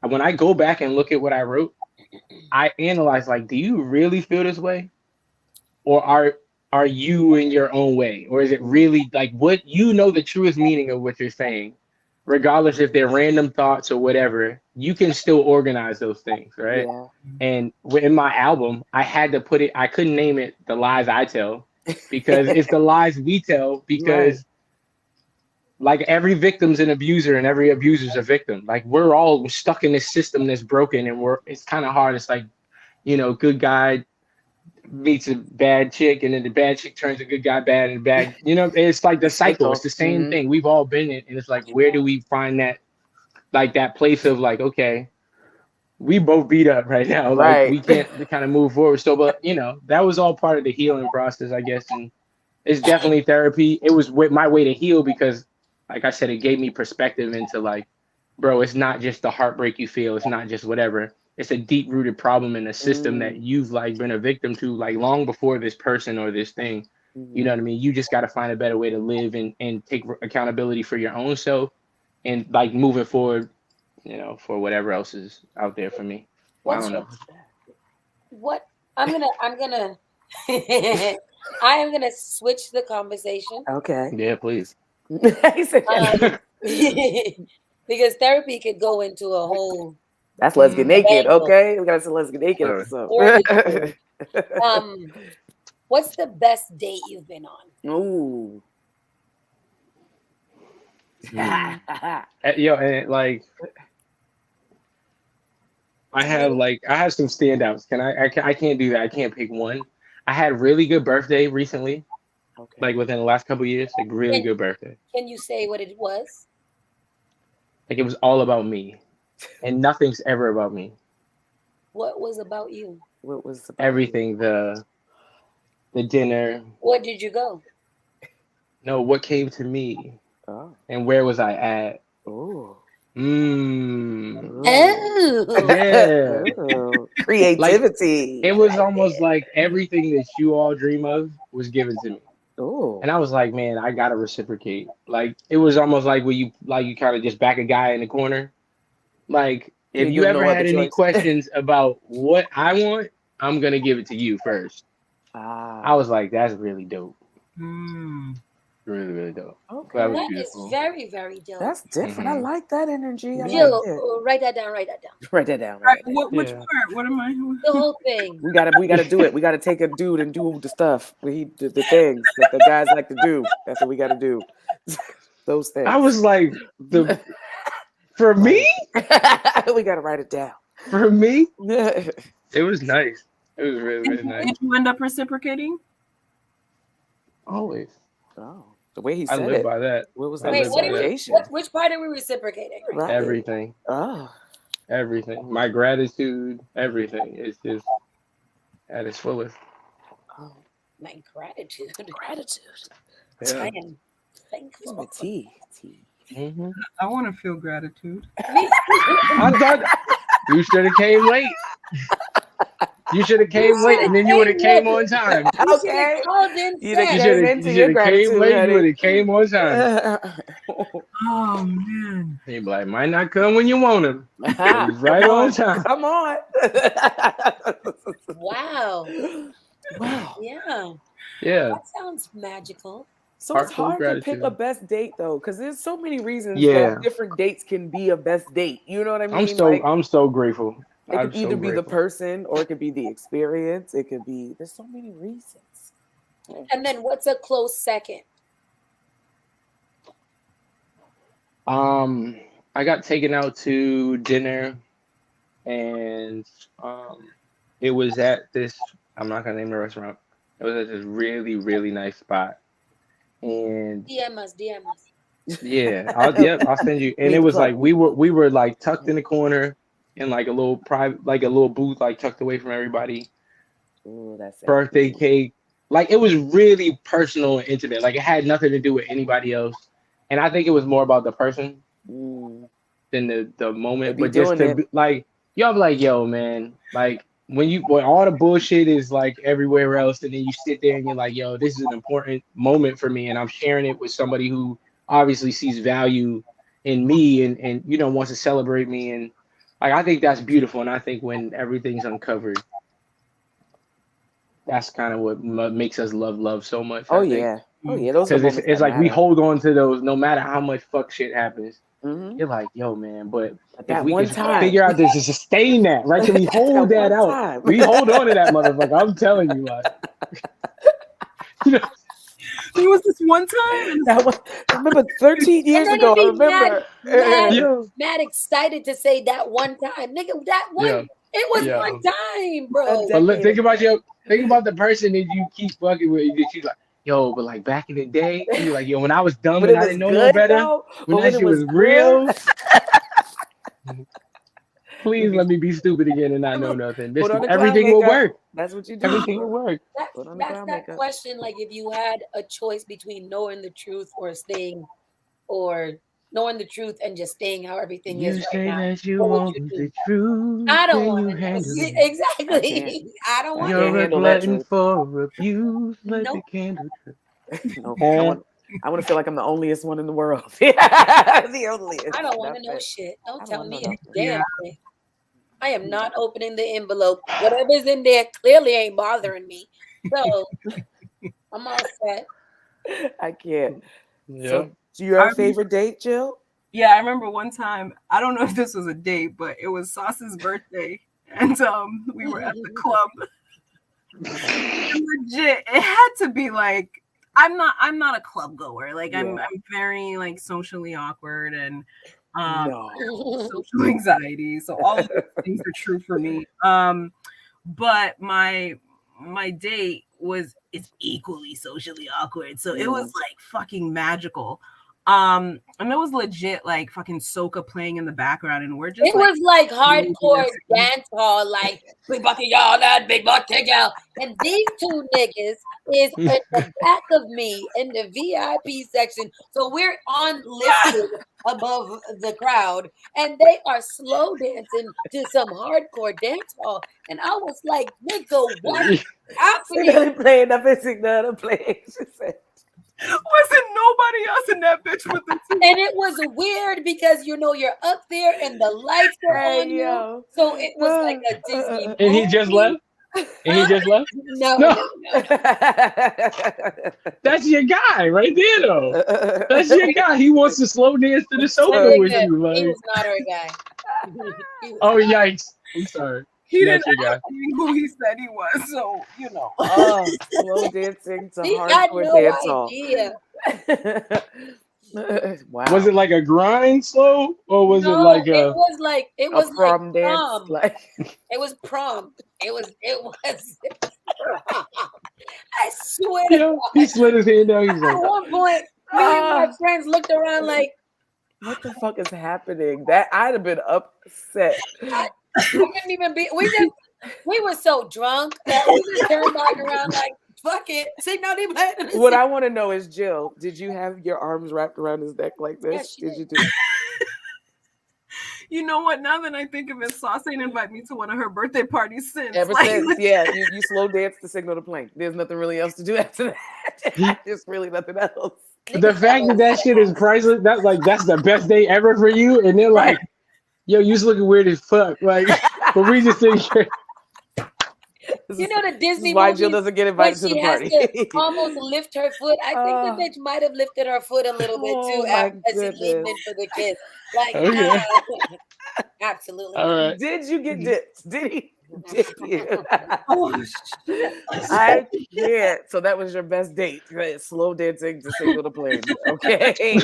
Speaker 5: When I go back and look at what I wrote, I analyze like, do you really feel this way? Or are you in your own way? Or is it really like what you know the truest meaning of what you're saying, regardless if they're random thoughts or whatever, you can still organize those things, right?
Speaker 3: Yeah.
Speaker 5: And in my album, I had to put it, I couldn't name it The Lies I Tell because it's the lies we tell
Speaker 3: Right.
Speaker 5: because like every victim's an abuser and every abuser's a victim. Like we're all stuck in this system that's broken and it's kind of hard. It's like, you know, good guy meets a bad chick and then the bad chick turns a good guy bad and bad, you know, it's like the cycle. It's
Speaker 3: Cycle.
Speaker 5: the same thing. We've all been in, and it's like, where do we find that, like that place of like, okay, we both beat up right now. Like
Speaker 3: Right.
Speaker 5: we can't kind of move forward. So, but you know, that was all part of the healing process, I guess. And it's definitely therapy. It was my way to heal because, like I said, it gave me perspective into like, bro, it's not just the heartbreak you feel. It's not just whatever. It's a deep rooted problem in a system that you've like been a victim to like long before this person or this thing. You know what I mean? You just got to find a better way to live and take accountability for your own self and like moving forward, you know, for whatever else is out there for me. I
Speaker 4: What's
Speaker 5: don't
Speaker 4: your
Speaker 5: know.
Speaker 4: what? I'm gonna I am gonna switch the conversation.
Speaker 3: Okay.
Speaker 5: Yeah, please.
Speaker 3: He said,
Speaker 4: Because therapy could go into a whole
Speaker 3: that's Let's Get Naked.
Speaker 4: angle.
Speaker 3: Okay, we got to Let's Get Naked
Speaker 5: Sorry.
Speaker 3: episode.
Speaker 4: What's the best date you've been on?
Speaker 3: Ooh.
Speaker 5: Yo, and like I have some standouts. I can't do that. I can't pick one. I had really good birthday recently,
Speaker 3: Okay.
Speaker 5: like within the last couple of years, like really good birthday.
Speaker 4: Can you say what it was?
Speaker 5: Like it was all about me, and nothing's ever about me.
Speaker 4: What was about you?
Speaker 3: What was about
Speaker 5: Everything, the dinner.
Speaker 4: Where did you go?
Speaker 5: No, what came to me,
Speaker 3: Oh.
Speaker 5: and where was I at?
Speaker 3: Ooh.
Speaker 5: Mm.
Speaker 4: Oh.
Speaker 5: Yeah.
Speaker 3: Ooh. Creativity.
Speaker 5: It was almost like everything that you all dream of was given to me.
Speaker 3: Ooh.
Speaker 5: And I was like, man, I gotta reciprocate. Like it was almost like when you kind of just back a guy in the corner. Like if
Speaker 3: You
Speaker 5: you
Speaker 3: give
Speaker 5: ever
Speaker 3: no
Speaker 5: had
Speaker 3: other
Speaker 5: any
Speaker 3: choice.
Speaker 5: questions about what I want, I'm gonna give it to you first. I was like, that's really dope. Really, really dope.
Speaker 3: Okay.
Speaker 5: That was
Speaker 4: That is
Speaker 5: beautiful.
Speaker 4: very, very dope.
Speaker 3: That's different. I like that energy. I
Speaker 4: Jill,
Speaker 3: like it.
Speaker 4: write that down. Write that down.
Speaker 3: Write that down.
Speaker 6: Right,
Speaker 3: Write that down.
Speaker 6: which
Speaker 5: Yeah.
Speaker 6: part? What am I?
Speaker 4: The whole thing.
Speaker 3: We gotta do it. We gotta take a dude and do the stuff. The things that the guys like to do. That's what we gotta do. Those things.
Speaker 5: I was like, for me?
Speaker 3: We gotta write it down.
Speaker 5: For me?
Speaker 3: Yeah.
Speaker 5: It was nice. It was really, really nice.
Speaker 6: Did you end up reciprocating?
Speaker 5: Always.
Speaker 3: Oh, the way he
Speaker 5: I
Speaker 3: said
Speaker 5: live
Speaker 3: it.
Speaker 5: by that.
Speaker 3: What was
Speaker 5: I
Speaker 3: that?
Speaker 4: Wait,
Speaker 5: live
Speaker 4: what
Speaker 5: by
Speaker 4: are
Speaker 5: that.
Speaker 4: we, which part are we reciprocating?
Speaker 3: Right.
Speaker 5: Everything.
Speaker 3: Oh.
Speaker 5: Everything. My gratitude, everything. It's just at its fullest.
Speaker 3: Oh.
Speaker 4: My gratitude.
Speaker 3: Gratitude.
Speaker 5: Yeah.
Speaker 4: I am thankful.
Speaker 3: My tea.
Speaker 5: Mm-hmm.
Speaker 6: I want to feel gratitude.
Speaker 5: I thought you should have came late. You should have came late, and then you would have came on time.
Speaker 3: Okay.
Speaker 4: You
Speaker 3: done
Speaker 5: You
Speaker 3: came into your
Speaker 5: should have came
Speaker 3: gratitude,
Speaker 5: late.
Speaker 3: honey.
Speaker 5: You would have came on time.
Speaker 6: Oh man.
Speaker 5: He be like, might not come when you want him. But he's right on time.
Speaker 3: Come on.
Speaker 4: Wow.
Speaker 3: Wow.
Speaker 4: Yeah.
Speaker 5: Yeah.
Speaker 4: That sounds magical.
Speaker 3: So it's
Speaker 5: Heartfelt
Speaker 3: hard to pick
Speaker 5: gratitude.
Speaker 3: a best date though, because there's so many reasons
Speaker 5: Yeah.
Speaker 3: that different dates can be a best date. You know what I mean?
Speaker 5: I'm so grateful.
Speaker 3: It
Speaker 5: I'm
Speaker 3: could either
Speaker 5: so
Speaker 3: be the
Speaker 5: grateful.
Speaker 3: person or it could be the experience. It could be, there's so many reasons.
Speaker 4: And then what's a close second?
Speaker 5: I got taken out to dinner, and it was at this. I'm not gonna name the restaurant. It was at this really, really nice spot, and
Speaker 4: DM us.
Speaker 5: yeah, I'll send you. And it was like we were like tucked in the corner in like a little private, like a little booth, like tucked away from everybody.
Speaker 3: Ooh, that's
Speaker 5: birthday cake. Like it was really personal and intimate. Like it had nothing to do with anybody else. And I think it was more about the person than the moment.
Speaker 3: Be
Speaker 5: But just
Speaker 3: doing
Speaker 5: to
Speaker 3: it.
Speaker 5: be, like y'all be like, yo, man, like when all the bullshit is like everywhere else, and then you sit there and you're like, yo, this is an important moment for me, and I'm sharing it with somebody who obviously sees value in me and wants to celebrate me, and like I think that's beautiful. And I think when everything's uncovered, that's kind of what makes us love so much.
Speaker 3: Oh
Speaker 5: I think.
Speaker 3: yeah. Oh yeah. Those are
Speaker 5: Because
Speaker 3: the moments
Speaker 5: it's
Speaker 3: that
Speaker 5: like we
Speaker 3: matter.
Speaker 5: hold on to those no matter how much fuck shit happens.
Speaker 3: Mm-hmm.
Speaker 5: You're like, yo, man, but if
Speaker 3: That
Speaker 5: we
Speaker 3: one
Speaker 5: can
Speaker 3: time.
Speaker 5: figure out to sustain that, right? Can we hold that out?
Speaker 3: Time.
Speaker 5: We hold on to that motherfucker. I'm telling you, like,
Speaker 6: There was this one time.
Speaker 3: That was, I remember 13 years ago. I remember.
Speaker 4: Mad excited to say that one time, nigga. That one, it was one time, bro.
Speaker 5: But think about the person that you keep fucking with. That you like, yo, but like back in the day, you like, yo, when I was dumb and I didn't know no better, when that shit was real. Please let me be stupid again and not know nothing. Everything will work.
Speaker 3: That's what you do.
Speaker 5: Everything will work.
Speaker 4: That's that question. Like, if you had a choice between knowing the truth or knowing the truth and just staying how everything is right now.
Speaker 5: That you want the truth.
Speaker 4: I don't want to exactly. I don't want
Speaker 5: You're a glutton for abuse. Let the candle
Speaker 3: no, I want to feel like I'm the onlyest one in the world. The onlyest.
Speaker 4: I don't want to know shit. Don't tell me a damn thing. I am not opening the envelope. Whatever's in there clearly ain't bothering me. So I'm all set.
Speaker 3: I can't.
Speaker 5: Yeah.
Speaker 3: So, do you have a favorite date, Jill?
Speaker 6: Yeah, I remember one time. I don't know if this was a date, but it was Sauce's birthday, and we were at the club. Legit, it had to be like I'm not a club goer. Like I'm very like socially awkward and social anxiety. So all of those things are true for me. But my date is equally socially awkward. So it was like fucking magical. And it was legit like fucking soca playing in the background, and we're just
Speaker 4: it was like hardcore dance hall, like big bucket y'all, that big bucket y'all. And these two niggas is at the back of me in the VIP section. So we're on listed above the crowd, and they are slow dancing to some hardcore dance hall. And I was like, nigga, what happening?
Speaker 3: Playing up and sing the playing. She said.
Speaker 6: Wasn't nobody else in that bitch with the two.
Speaker 4: And it was weird because you're up there and the lights are on you. So it was like a Disney movie.
Speaker 5: And he just left?
Speaker 4: No.
Speaker 5: That's your guy right there, though. That's your guy. He wants to slow dance to the sofa with you. Like.
Speaker 4: He was not our guy.
Speaker 5: Oh, yikes. I'm sorry.
Speaker 6: He didn't ask me who he said he was, so
Speaker 3: slow dancing to hardcore dance hall. Wow.
Speaker 5: Was it like a grind slow, or was it like a?
Speaker 4: It was
Speaker 3: prom
Speaker 4: like
Speaker 3: dance.
Speaker 4: Prom.
Speaker 3: Like
Speaker 4: it was prom. It was. I swear.
Speaker 5: Yeah, he slid his hand down. He's like,
Speaker 4: at one point, me and my friends looked around like,
Speaker 3: what the fuck is happening? That I'd have been upset.
Speaker 4: We couldn't even be. We were so drunk that we just turned back around like, fuck it. See, no,
Speaker 3: what I want to know is, Jill, did you have your arms wrapped around his neck like this?
Speaker 4: Yes,
Speaker 3: did you do?
Speaker 6: You know what? Now that I think of it, Sauce ain't invite me to one of her birthday parties since.
Speaker 3: Ever since, yeah, you slow dance to signal the plane. There's nothing really else to do after that. There's really nothing else.
Speaker 5: The fact that shit is priceless. That's the best day ever for you, and they're like, yo, you just looking weird as fuck. Like, but we just think.
Speaker 4: You know the Disney
Speaker 3: why Jill doesn't get invited to the party.
Speaker 4: Has to almost lift her foot. I think the bitch might have lifted her foot a little bit too after she leaned in for the kiss. Like, absolutely.
Speaker 5: All right.
Speaker 3: Did you get dipped? Did he? Did you? I can't. So that was your best date. Right? Slow dancing to signal the plane. Okay.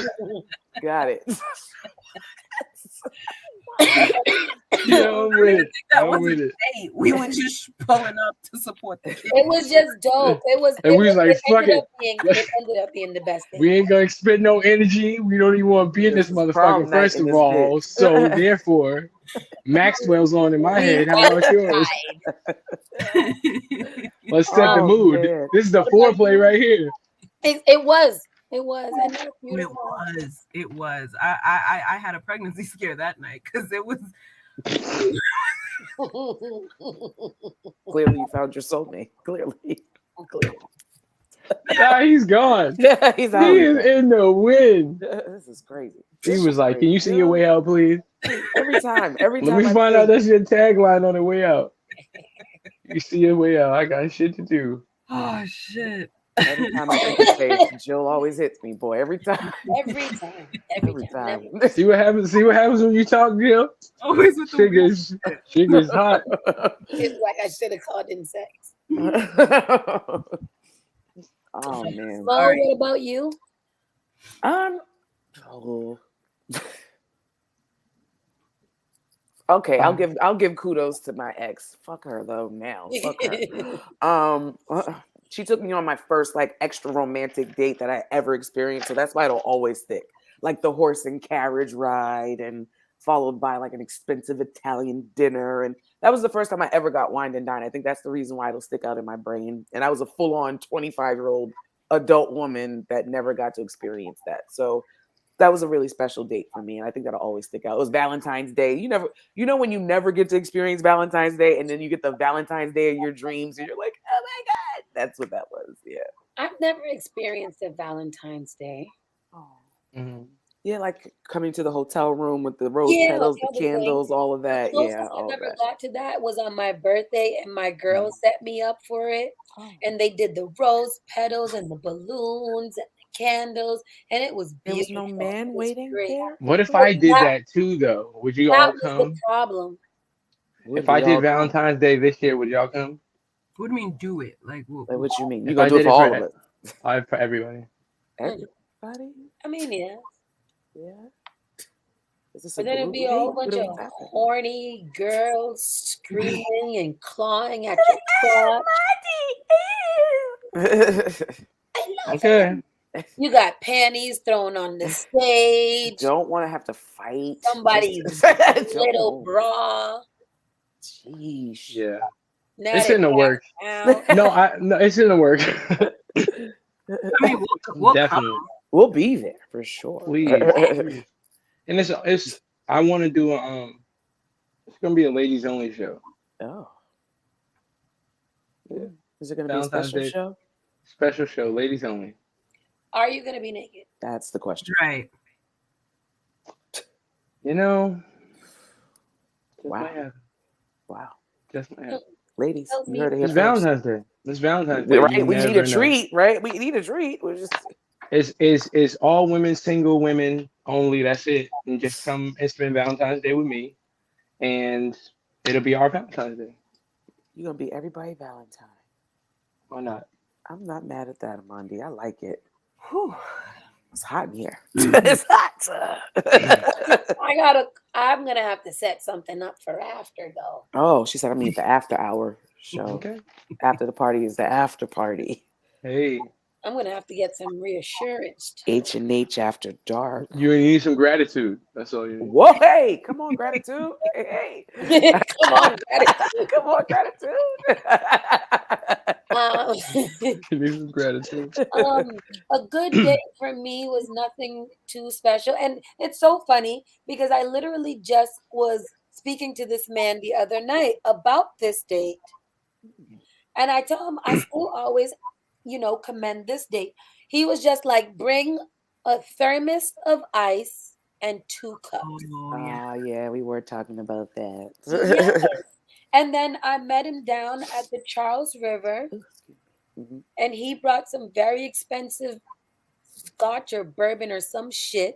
Speaker 3: Got it.
Speaker 5: I'm with it.
Speaker 6: That wasn't a date. We were just pulling up to support the kid.
Speaker 4: It was just dope. It was.
Speaker 5: And we was like, fuck it.
Speaker 4: It ended up being the best thing.
Speaker 5: We ain't gonna expend no energy. We don't even want to be in this motherfucker. First of all, so therefore, Maxwell's on in my head. How about yours? Let's set the mood.
Speaker 3: Man.
Speaker 5: This is the foreplay right here.
Speaker 4: It was, and that was beautiful.
Speaker 6: It was. I had a pregnancy scare that night because it was.
Speaker 3: Clearly, you found your soulmate. Clearly.
Speaker 5: Nah, he's gone.
Speaker 3: Yeah, he's out.
Speaker 5: He is in the wind.
Speaker 3: This is crazy.
Speaker 5: He was like, "Can you see your way out, please?"
Speaker 3: Every time.
Speaker 5: Let me find out that's your tagline on the way out. You see your way out. I got shit to do.
Speaker 6: Oh shit.
Speaker 3: Every time I think of Faith, Jill always hits me, boy. Every time.
Speaker 4: Every time.
Speaker 5: See what happens. See what happens when you talk, Jill.
Speaker 6: Always with
Speaker 5: Shit gets hot.
Speaker 4: It's like I should have called in sex.
Speaker 3: Oh man.
Speaker 4: Well, what about you?
Speaker 3: Oh. Okay, I'll give kudos to my ex. Fuck her though now. Fuck her. She took me on my first like extra romantic date that I ever experienced, so that's why it'll always stick. Like the horse and carriage ride, and followed by like an expensive Italian dinner, and that was the first time I ever got wined and dined. I think that's the reason why it'll stick out in my brain. And I was a full-on 25-year-old adult woman that never got to experience that. So that was a really special date for me, and I think that'll always stick out. It was Valentine's Day. You know when you never get to experience Valentine's Day, and then you get the Valentine's Day of your dreams, and you're like, oh my God, that's what that was. Yeah.
Speaker 4: I've never experienced a Valentine's Day.
Speaker 3: Oh.
Speaker 5: Mm-hmm.
Speaker 3: Yeah, like coming to the hotel room with the rose petals, the candles, all of that. Yeah,
Speaker 4: I never got to that was on my birthday, and my girls set me up for it, and they did the rose petals and the balloons and the candles, and it was beautiful.
Speaker 3: There was no man waiting there.
Speaker 5: What if I did that too, though? Would you all come?
Speaker 4: That was the problem.
Speaker 5: If I did Valentine's Day this year, would y'all come?
Speaker 6: What do you mean do it? Like
Speaker 3: what you mean? You gonna do it for all of us?
Speaker 5: For everybody.
Speaker 3: Everybody?
Speaker 4: I mean, yeah.
Speaker 3: Yeah.
Speaker 4: But then it'd be a whole bunch of horny girls screaming and clawing at your crotch.
Speaker 5: Okay.
Speaker 4: You got panties thrown on the stage.
Speaker 3: Don't want to have to fight
Speaker 4: somebody's little bra.
Speaker 3: Jeez.
Speaker 5: Yeah. Now it's in the work. No, it's in the work.
Speaker 6: I mean, we'll
Speaker 5: definitely.
Speaker 3: We'll be there for sure.
Speaker 5: Please. And it's I want to do it's gonna be a ladies only show.
Speaker 3: Oh. Yeah. Is it gonna be a special show?
Speaker 5: Special show, ladies only.
Speaker 4: Are you gonna be naked?
Speaker 3: That's the question.
Speaker 6: Right.
Speaker 5: You know.
Speaker 3: Wow.
Speaker 5: Just might happen.
Speaker 3: Ladies, you heard it here
Speaker 5: It's Valentine's Day. It's Valentine's Day.
Speaker 3: Right? We need a treat, right? We need a treat. We're just
Speaker 5: It's all women, single women only. That's it. And just come and spend Valentine's Day with me, and it'll be our Valentine's Day.
Speaker 3: You're gonna be everybody Valentine.
Speaker 5: Why not?
Speaker 3: I'm not mad at that, Amandi. I like it. Whew. It's hot in here. It's hot.
Speaker 4: I'm gonna have to set something up for after though.
Speaker 3: Oh, she said I mean the after hour show.
Speaker 5: Okay.
Speaker 3: After the party is the after party.
Speaker 5: Hey.
Speaker 4: I'm gonna have to get some reassurance.
Speaker 3: H&H after dark.
Speaker 5: You need some gratitude. That's all you need.
Speaker 3: Whoa, hey, come on, gratitude. Hey.
Speaker 4: Come on, gratitude.
Speaker 3: Come on, gratitude.
Speaker 5: You need some gratitude.
Speaker 4: A good date for me was nothing too special. And it's so funny because I literally just was speaking to this man the other night about this date. And I tell him I still always commend this date. He was just like, bring a thermos of ice and 2 cups.
Speaker 3: Yeah, we were talking about that.
Speaker 4: Yes. And then I met him down at the Charles River, and he brought some very expensive scotch or bourbon or some shit.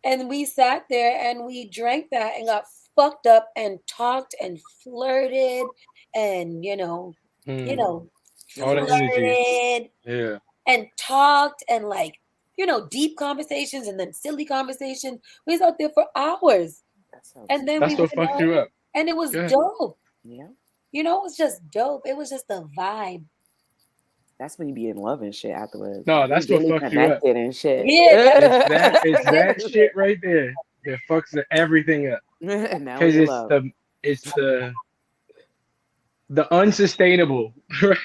Speaker 4: And we sat there and we drank that and got fucked up and talked and flirted and,
Speaker 5: all the energy. Yeah.
Speaker 4: And talked and deep conversations and then silly conversations. We was out there for hours. And then
Speaker 5: that's what fucked you up.
Speaker 4: And it was dope.
Speaker 3: Yeah.
Speaker 4: It was just dope. It was just a vibe.
Speaker 3: That's when you be in love and shit afterwards.
Speaker 5: No, that's what fucked you up.
Speaker 3: And shit.
Speaker 4: Yeah.
Speaker 5: It's that shit right there that fucks everything up.
Speaker 3: Now
Speaker 5: Because
Speaker 3: it's
Speaker 5: the unsustainable, right?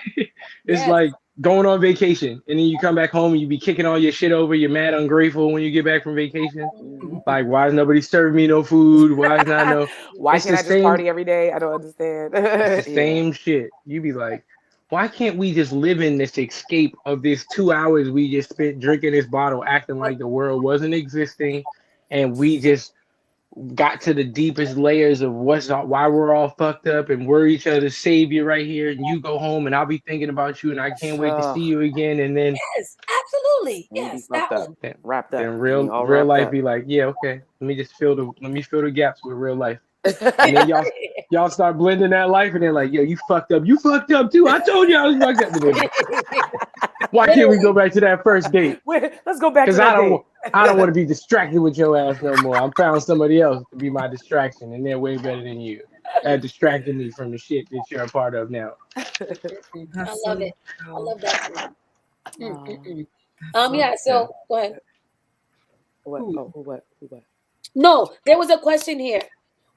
Speaker 5: It's like going on vacation and then you come back home and you be kicking all your shit over. You're mad ungrateful when you get back from vacation. Like, why is nobody serving me no food? Why is not no?
Speaker 3: Why
Speaker 5: It's
Speaker 3: can't
Speaker 5: the
Speaker 3: I just
Speaker 5: same.
Speaker 3: party every day? I don't understand.
Speaker 5: It's the same shit. You be like, why can't we just live in this escape of this 2 hours we just spent drinking this bottle, acting like the world wasn't existing, and we just got to the deepest layers of why we're all fucked up and we're each other's savior right here, and you go home and I'll be thinking about you and I can't wait to see you again, and then
Speaker 4: Yes, absolutely.
Speaker 3: we'll be
Speaker 4: Yes,
Speaker 3: fucked
Speaker 4: that
Speaker 3: up,
Speaker 4: one.
Speaker 3: wrapped up.
Speaker 5: then
Speaker 3: We all
Speaker 5: real
Speaker 3: wrapped
Speaker 5: life
Speaker 3: up.
Speaker 5: be like, yeah, okay, let me fill the gaps with real life. And then y'all start blending that life, and then like, yo, you fucked up too. I told you I was fucked up. Then, why can't we go back to that first date?
Speaker 3: Let's go back to
Speaker 5: Because
Speaker 3: that date.
Speaker 5: I don't want to be distracted with your ass no more. I'm found somebody else to be my distraction, and they're way better than you at distracting me from the shit that you're a part of now.
Speaker 4: I love it. I love that too. Yeah. So go ahead.
Speaker 3: What?
Speaker 4: No, there was a question here.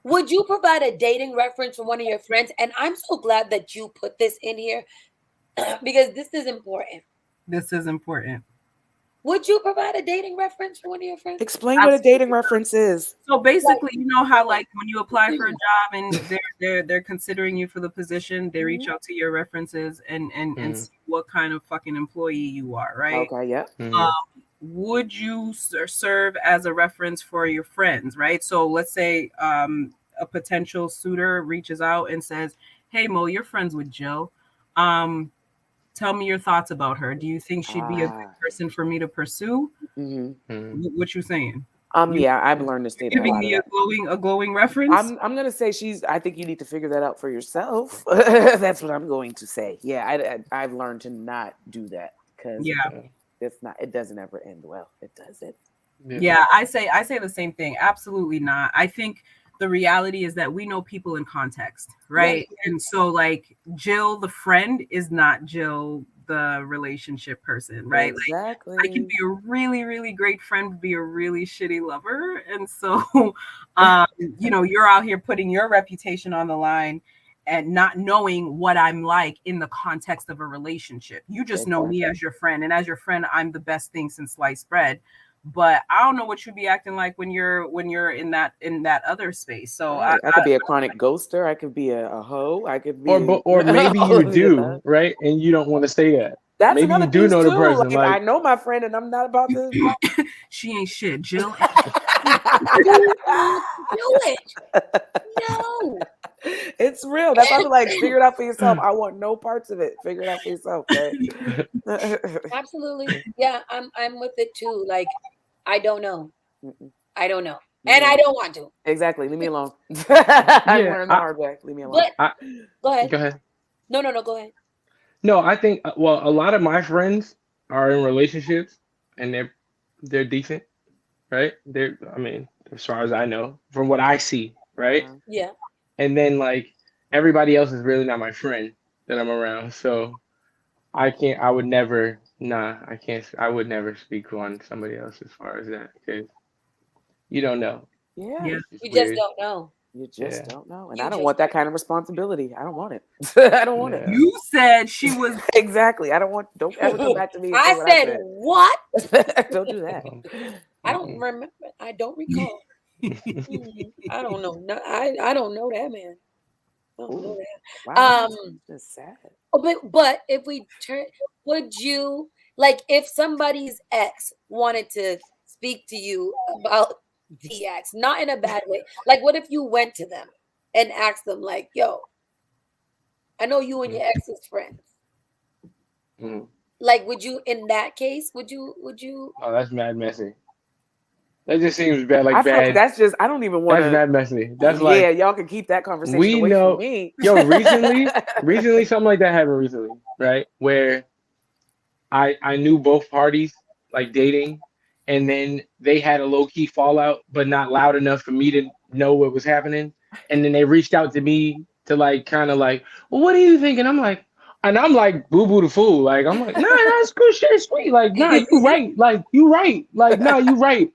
Speaker 4: Would you provide a dating reference from one of your friends? And I'm so glad that you put this in here because this is important.
Speaker 6: This is important.
Speaker 4: Would you provide a dating reference for one of your friends?
Speaker 3: Explain what a dating reference is.
Speaker 6: So basically, you know how like when you apply for a job and they're considering you for the position, they reach out to your references and see what kind of fucking employee you are, right?
Speaker 3: Okay, yeah.
Speaker 6: Would you serve as a reference for your friends, right? So let's say a potential suitor reaches out and says, "Hey Mo, you're friends with Jill. Tell me your thoughts about her. Do you think she'd be a good person for me to pursue?" What you saying?
Speaker 3: Yeah, I've learned to stay.
Speaker 6: Giving me a glowing reference.
Speaker 3: I'm gonna say I think you need to figure that out for yourself. That's what I'm going to say. Yeah, I've learned to not do that because it doesn't ever end well. It doesn't.
Speaker 6: Yeah, I say the same thing. Absolutely not. I think the reality is that we know people in context, right? Yeah. And so like Jill, the friend, is not Jill, the relationship person, right?
Speaker 3: Exactly.
Speaker 6: Like I can be a really, really great friend, but be a really shitty lover. And so, you know, you're out here putting your reputation on the line and not knowing what I'm like in the context of a relationship. You just know me as your friend. And as your friend, I'm the best thing since sliced bread. But I don't know what you'd be acting like when you're in that other space. So
Speaker 3: I could be a chronic ghoster. I could be a hoe. I could be,
Speaker 5: or maybe you do, right? And you don't want to say that.
Speaker 3: That's
Speaker 5: maybe
Speaker 3: another
Speaker 5: you do know
Speaker 3: too.
Speaker 5: the person.
Speaker 3: Like, I know my friend, and I'm not about to.
Speaker 6: She ain't shit, Jill.
Speaker 4: Do it. No.
Speaker 3: It's real. That's why I'm like, figure it out for yourself. I want no parts of it. Figure it out for yourself. Right?
Speaker 4: Absolutely. Yeah, I'm with it too. Like, I don't know. I don't know. And I don't want to.
Speaker 3: Exactly. Leave me alone. I learned the hard way. Leave me alone.
Speaker 4: Go ahead.
Speaker 5: Go ahead.
Speaker 4: No, go ahead.
Speaker 5: No, I think a lot of my friends are in relationships and they're decent, right? I mean, as far as I know, from what I see, right?
Speaker 4: Yeah.
Speaker 5: And then like everybody else is really not my friend that I'm around. So I would never speak on somebody else as far as that because you don't know.
Speaker 3: Yeah.
Speaker 4: You just don't know.
Speaker 3: You just don't know. And I don't want that kind of responsibility. I don't want it. I don't want it.
Speaker 6: You said she was
Speaker 3: exactly. Don't ever come back to me.
Speaker 4: I said what?
Speaker 3: Don't do that.
Speaker 4: I don't remember. I don't recall. I don't know. No, I don't know that man. I don't know that.
Speaker 3: Wow, that's sad.
Speaker 4: But if we turn, would you like if somebody's ex wanted to speak to you about the ex, not in a bad way? Like, what if you went to them and asked them, like, "Yo, I know you and your ex is friends." Like, would you? In that case, would you?
Speaker 5: Oh, that's mad messy. That just seems bad. Like bad.
Speaker 3: That's just. I don't even want.
Speaker 5: That's mad messy. That's like
Speaker 3: y'all can keep that conversation away from me.
Speaker 5: Yo, recently, something like that happened recently, right? Where I knew both parties like dating, and then they had a low key fallout, but not loud enough for me to know what was happening. And then they reached out to me to like kind of like, well, what do you think? And I'm like boo boo the fool. Like I'm like, nah, that's good shit, sweet. Like nah, you right. Like you right. Like nah, you right.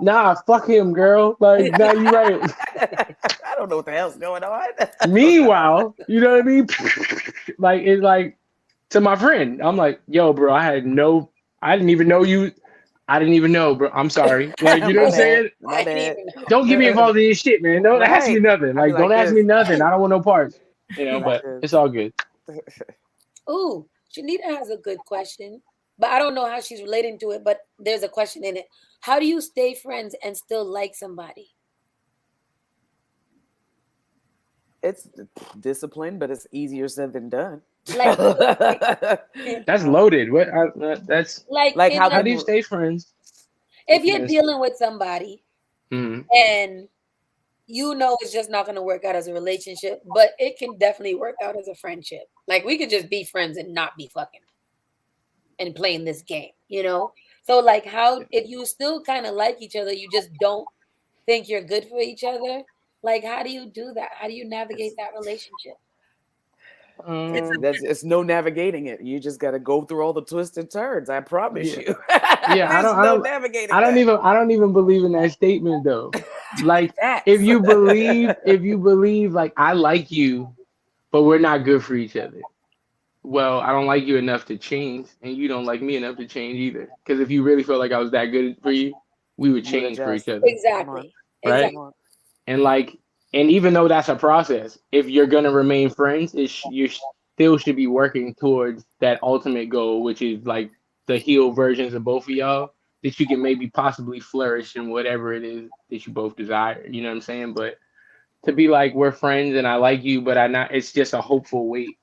Speaker 5: nah, fuck him, girl. Like, nah, you right.
Speaker 3: I don't know what the hell's going on.
Speaker 5: Meanwhile, you know what I mean? Like, it's like to my friend, I'm like, yo, bro, I didn't even know you. I didn't even know, bro. I'm sorry. Like, you know what
Speaker 3: My
Speaker 5: I'm
Speaker 3: bad.
Speaker 5: saying?
Speaker 3: My
Speaker 4: I didn't
Speaker 3: bad.
Speaker 4: even know.
Speaker 5: Don't get me involved in this shit, man. Don't ask me
Speaker 3: Right.
Speaker 5: nothing.
Speaker 3: I be
Speaker 5: Like, don't
Speaker 3: like
Speaker 5: ask
Speaker 3: this.
Speaker 5: me nothing. I don't want no parts. You know,
Speaker 3: Like
Speaker 5: but
Speaker 3: this.
Speaker 5: it's all good.
Speaker 4: Ooh, Shanita has a good question, but I don't know how she's relating to it. But there's a question in it. How do you stay friends and still like somebody?
Speaker 3: It's discipline, but it's easier said than done.
Speaker 4: Like,
Speaker 5: That's loaded. What? That's
Speaker 3: Like
Speaker 4: in
Speaker 3: how
Speaker 5: how do you
Speaker 3: people.
Speaker 5: stay friends?
Speaker 4: if you're
Speaker 5: Yes.
Speaker 4: dealing with somebody
Speaker 5: Mhm.
Speaker 4: and you know it's just not going to work out as a relationship, but it can definitely work out as a friendship. Like we could just be friends and not be fucking and playing this game, you know? So like how if you still kind of like each other, you just don't think you're good for each other. Like how do you do that? How do you navigate that relationship?
Speaker 3: It's no navigating it. You just got to go through all the twists and turns. I promise
Speaker 5: Yeah.
Speaker 3: you.
Speaker 5: Yeah,
Speaker 3: There's no navigating.
Speaker 5: I don't even believe in that statement though. Like
Speaker 3: Facts.
Speaker 5: if you believe like I like you, but we're not good for each other. Well, I don't like you enough to change, and you don't like me enough to change either. Because if you really felt like I was that good for you, we would
Speaker 3: You would
Speaker 5: change for each
Speaker 3: adjust.
Speaker 5: other,
Speaker 4: Exactly.
Speaker 5: right?
Speaker 3: Come on.
Speaker 5: And like, and even though that's a process, if you're gonna remain friends, you still should be working towards that ultimate goal, which is like the healed versions of both of y'all that you can maybe possibly flourish in whatever it is that you both desire. You know what I'm saying? But to be like we're friends and I like you, but I not, it's just a hopeful wait.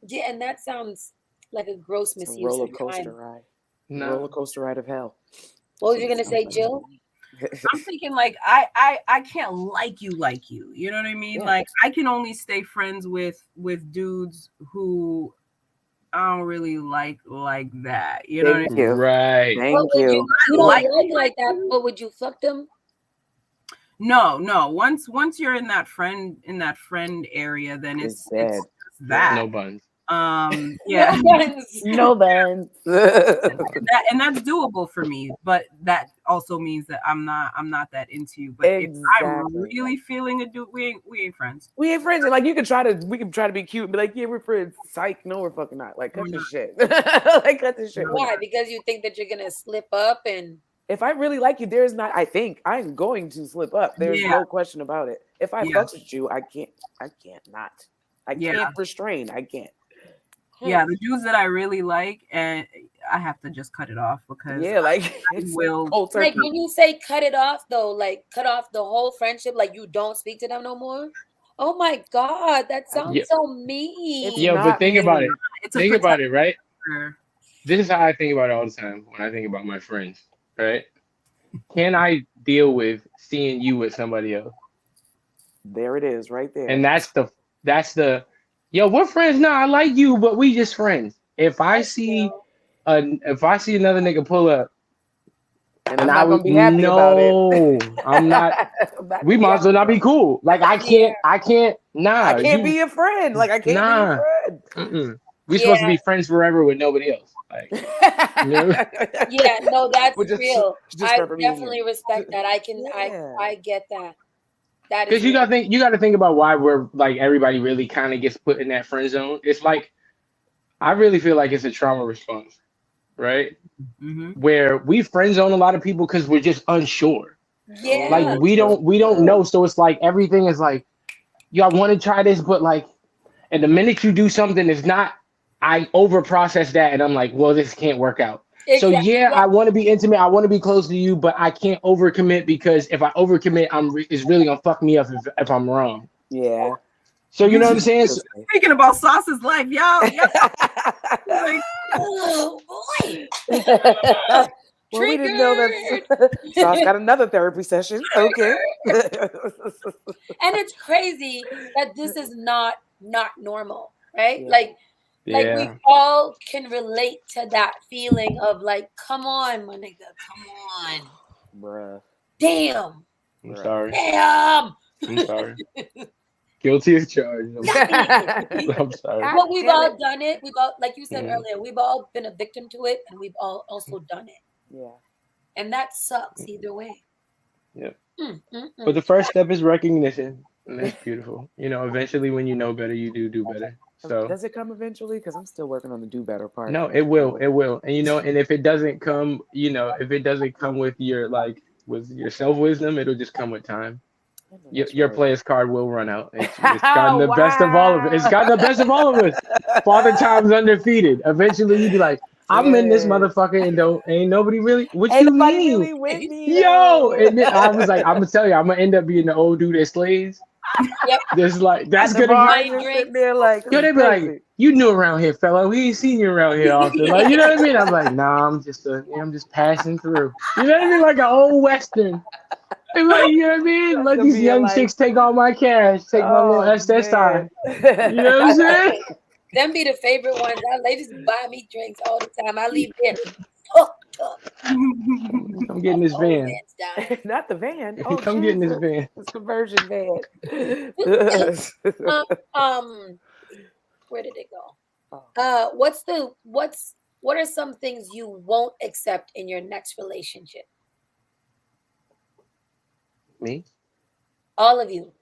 Speaker 4: Yeah, and that sounds like a gross
Speaker 3: It's a
Speaker 4: misuse
Speaker 3: roller
Speaker 4: of
Speaker 3: coaster
Speaker 4: time.
Speaker 3: ride.
Speaker 5: No,
Speaker 3: Roller coaster ride of hell.
Speaker 4: What was
Speaker 3: That's
Speaker 4: you
Speaker 3: what it
Speaker 4: gonna
Speaker 3: sounds
Speaker 4: say,
Speaker 3: like.
Speaker 4: Jill?
Speaker 6: I'm thinking like I can't like you. You know what I mean?
Speaker 3: Yeah.
Speaker 6: Like I can only stay friends with dudes who I don't really like that. You know what I mean?
Speaker 3: Thank you.
Speaker 5: right?
Speaker 4: What
Speaker 3: Thank
Speaker 4: would
Speaker 3: you.
Speaker 4: you don't
Speaker 6: Like
Speaker 4: like that, but would you fuck them?
Speaker 6: no. Once you're in that friend area, then
Speaker 3: It's
Speaker 6: it's
Speaker 3: sad.
Speaker 6: that.
Speaker 5: No buns.
Speaker 6: Yeah.
Speaker 4: No offense.
Speaker 3: No buns.
Speaker 6: And that's doable for me, but that also means that I'm not that into you. But if I'm
Speaker 3: Exactly.
Speaker 6: really feeling a dude, we ain't friends.
Speaker 3: We ain't friends. And like we can try to be cute and be like, yeah, we're friends. Psych, no, we're fucking not. Like cut
Speaker 6: We're
Speaker 3: this
Speaker 6: not.
Speaker 3: shit. Like cut this shit.
Speaker 4: Why? Because you think that you're gonna slip up and
Speaker 3: If I really like you, there's not. I think I'm going to slip up. There's
Speaker 6: Yeah.
Speaker 3: no question about it. If I
Speaker 6: Yeah.
Speaker 3: fucks with you, I can't not. I
Speaker 6: Yeah.
Speaker 3: can't restrain. I can't.
Speaker 6: Yeah, the dudes that I really like, and I have to just cut it off because
Speaker 3: Yeah, like
Speaker 6: I
Speaker 3: it's
Speaker 6: will.
Speaker 3: cold
Speaker 4: like
Speaker 3: turkey.
Speaker 4: when you say cut it off though, like cut off the whole friendship, like you don't speak to them no more. Oh my god, that sounds
Speaker 5: Yeah,
Speaker 4: so mean.
Speaker 3: It's
Speaker 5: yo, but
Speaker 3: not
Speaker 5: think about
Speaker 3: me.
Speaker 5: it.
Speaker 6: It's a
Speaker 5: Think about it, right?
Speaker 6: protector.
Speaker 5: This is how I think about it all the time when I think about my friends, right? Can I deal with seeing you with somebody else?
Speaker 3: There it is, right there.
Speaker 5: And that's the yo, we're friends now. I like you, but we just friends. If I see another nigga pull up
Speaker 3: And
Speaker 5: and
Speaker 3: I'm
Speaker 5: I
Speaker 3: not
Speaker 5: was
Speaker 3: gonna be happy about it.
Speaker 5: I'm not
Speaker 3: I'm not
Speaker 5: we
Speaker 3: gonna be
Speaker 5: might as
Speaker 3: happy
Speaker 5: well not be
Speaker 3: about it.
Speaker 5: cool. Like I
Speaker 4: Yeah.
Speaker 5: can't
Speaker 3: I
Speaker 5: nah,
Speaker 3: can't
Speaker 5: you
Speaker 3: be your friend. Like I can't
Speaker 5: nah.
Speaker 3: be your
Speaker 5: Mm-mm. We supposed to
Speaker 4: Yeah,
Speaker 5: be friends forever with nobody else. Like you know?
Speaker 3: friend.
Speaker 4: yeah, no, that's
Speaker 3: We're
Speaker 4: real.
Speaker 3: just
Speaker 4: I
Speaker 3: forever me and you.
Speaker 4: definitely respect that.
Speaker 3: Yeah.
Speaker 4: I get that. That is
Speaker 5: Because
Speaker 4: real.
Speaker 5: you got to think about why we're like everybody really kind of gets put in that friend zone. It's like I really feel like it's a trauma response, right?
Speaker 6: Mm-hmm.
Speaker 5: Where we friend zone a lot of people because we're just unsure. Like
Speaker 4: Yeah.
Speaker 5: we don't know, so it's like everything is like, yo, I want to try this, but like, and the minute you do something, it's not. I over process that, and I'm like, well, this can't work out. So
Speaker 4: Exactly.
Speaker 5: yeah, I want to be intimate, I want to be close to you, but I can't overcommit because if I overcommit, it's really gonna fuck me up if I'm wrong.
Speaker 3: Yeah.
Speaker 5: So you know what I'm saying? So,
Speaker 6: Speaking about Sauce's life, y'all. Like,
Speaker 4: Oh boy.
Speaker 3: Well, we didn't know that. Sauce got another therapy session. Okay.
Speaker 4: And it's crazy that this is not normal, right?
Speaker 3: Yeah.
Speaker 4: Like we
Speaker 5: yeah,
Speaker 4: all can relate to that feeling of like, come on, my nigga, come on.
Speaker 3: Bruh.
Speaker 4: Damn.
Speaker 5: I'm sorry.
Speaker 4: Damn.
Speaker 5: I'm sorry. Guilty as charged. I'm sorry.
Speaker 4: But we've
Speaker 3: damn
Speaker 4: all
Speaker 3: it.
Speaker 4: done it. We've all, like you said
Speaker 5: Mhm.
Speaker 4: earlier, we've all been a victim to it and we've all also done it.
Speaker 3: Yeah.
Speaker 4: And that sucks either way.
Speaker 5: Yeah. But the first step is recognition, and that's beautiful. Eventually, when you know better, you do better. So
Speaker 3: does it come eventually? Because I'm still working on the do better part.
Speaker 5: no, it will, and if it doesn't come, if it doesn't come with your self wisdom, it'll just come with time. Your player's card will run out. It's gotten the best of all of it. It's gotten the best of all of us. Father Time's undefeated. Eventually, you'd be like, I'm in this motherfucker, and ain't nobody really. What
Speaker 3: ain't
Speaker 5: you
Speaker 3: nobody
Speaker 5: mean?
Speaker 3: really with me,
Speaker 5: Yo, and then I was like, I'm gonna tell you, I'm gonna end up being the old dude that slays.
Speaker 4: Yep.
Speaker 5: Just like that's
Speaker 3: At the
Speaker 5: gonna
Speaker 3: bar,
Speaker 5: be.
Speaker 3: you're sitting there like,
Speaker 5: Yo, they be like, you new around here, fella. We ain't seen you around here often. Like, you know what I mean? I'm like, nah, I'm just passing through. You know what I mean? Like an old western. Like, you know what I mean? Let these young chicks take all my cash, take my little SSI. You know what I'm saying?
Speaker 4: Them be the favorite ones. They just buy me drinks all the time. I leave there hooked up.
Speaker 5: Come get in this van.
Speaker 3: Not the van.
Speaker 5: Come get in this van.
Speaker 3: This conversion van.
Speaker 4: Where did it go? What are some things you won't accept in your next relationship?
Speaker 5: Me?
Speaker 4: All of you.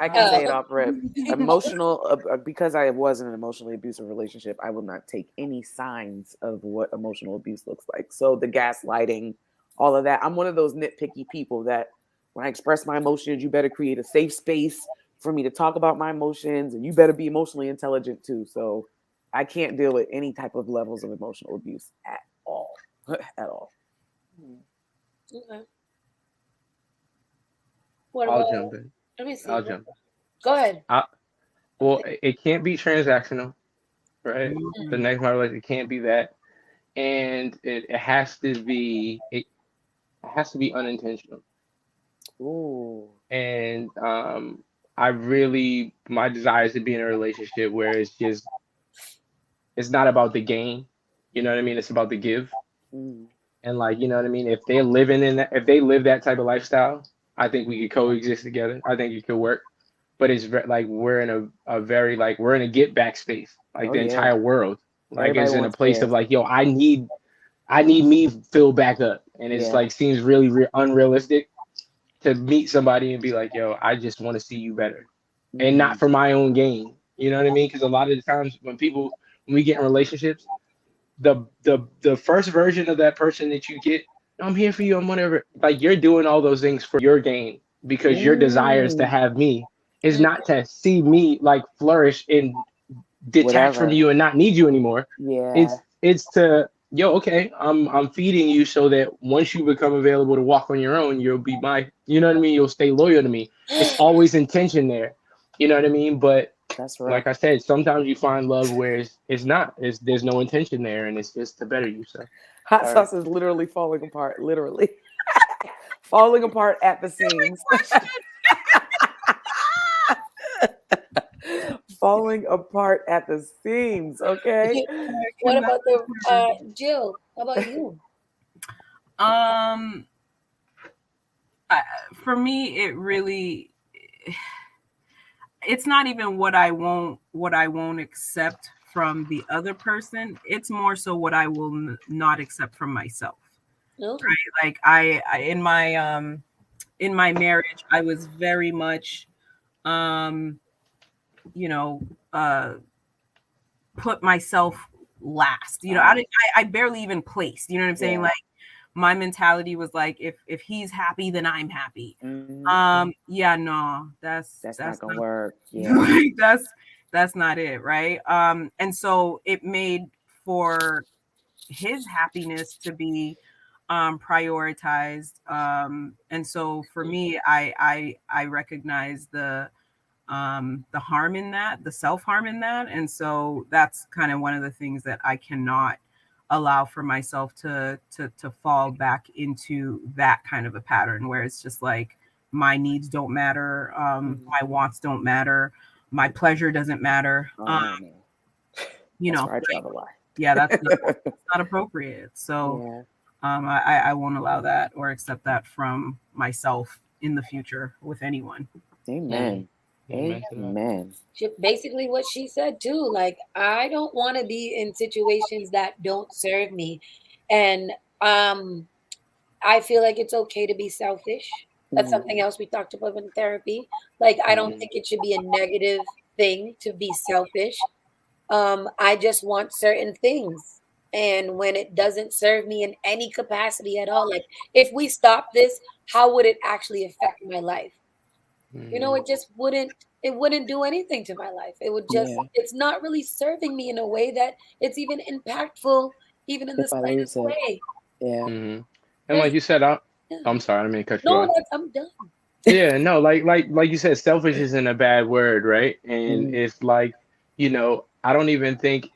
Speaker 3: I can say it off rip. Emotional, because I was in an emotionally abusive relationship, I will not take any signs of what emotional abuse looks like. So the gaslighting, all of that. I'm one of those nitpicky people that when I express my emotions, you better create a safe space for me to talk about my emotions, and you better be emotionally intelligent too. So I can't deal with any type of levels of emotional abuse at all. At all.
Speaker 4: Okay.
Speaker 5: I'll jump in.
Speaker 4: Let me see.
Speaker 5: I'll jump in.
Speaker 4: Go ahead.
Speaker 5: Well, it can't be transactional, right? The next model, it can't be that, and it has to be unintentional.
Speaker 3: Ooh.
Speaker 5: And my desire is to be in a relationship where it's not about the gain, you know what I mean? It's about the give. And like, you know what I mean? If they live that type of lifestyle, I think we could coexist together. I think it could work. But it's like we're in we're in a get back space, like the entire world. Like everybody is in a place of like, yo, I need me filled back up, and it's like seems really unrealistic to meet somebody and be like, yo, I just want to see you better, and not for my own gain. You know what I mean? Because a lot of the times when we get in relationships, the first version of that person that you get, I'm here for you, I'm whatever. Like you're doing all those things for your gain because your desire is to have me. Is not to see me like flourish and detach from you and not need you anymore.
Speaker 3: Yeah.
Speaker 5: It's to okay, I'm feeding you so that once you become available to walk on your own, you'll be you know what I mean? You'll stay loyal to me. It's always intention there. You know what I mean? But
Speaker 3: that's right.
Speaker 5: Like I said, sometimes you find love where it's not. There's no intention there, and it's just to better you. So
Speaker 3: hot sauce is literally falling apart. Literally falling apart at the seams. Falling apart at the seams. Okay.
Speaker 4: What about Jill? How about you?
Speaker 6: For me, it's not even what I won't accept from the other person. It's more so what I will not accept from myself. Okay. Right? Like I in my marriage, I was very much put myself last. I barely even placed. You know what I'm saying? Like my mentality was like, if he's happy, then I'm happy. No, that's
Speaker 3: not gonna work. Yeah,
Speaker 6: that's not it, right? And so it made for his happiness to be prioritized. And so for me, I recognize the harm in that, the self-harm in that. And so that's kind of one of the things that I cannot allow for myself to fall back into that kind of a pattern where it's just like my needs don't matter, my wants don't matter, my pleasure doesn't matter.
Speaker 3: That's where I draw the line.
Speaker 6: Yeah, that's not appropriate. So I won't allow that or accept that from myself in the future with anyone.
Speaker 3: Amen. Amen.
Speaker 4: Basically what she said too, like I don't want to be in situations that don't serve me. And I feel like it's okay to be selfish. That's something else we talked about in therapy. Like, I don't think it should be a negative thing to be selfish. I just want certain things. And when it doesn't serve me in any capacity at all, like if we stop this, how would it actually affect my life? You know, it wouldn't do anything to my life. It would just, it's not really serving me in a way that it's even impactful, even in the
Speaker 3: If I lose
Speaker 4: slightest
Speaker 3: it.
Speaker 4: way.
Speaker 3: Yeah.
Speaker 5: And
Speaker 4: There's-
Speaker 5: like you said,
Speaker 4: yeah.
Speaker 5: I'm sorry, I didn't mean to cut you
Speaker 4: No,
Speaker 5: off.
Speaker 4: I'm done.
Speaker 5: Yeah, no, like you said, selfish isn't a bad word, right? And
Speaker 3: Mhm.
Speaker 5: it's like, I don't even think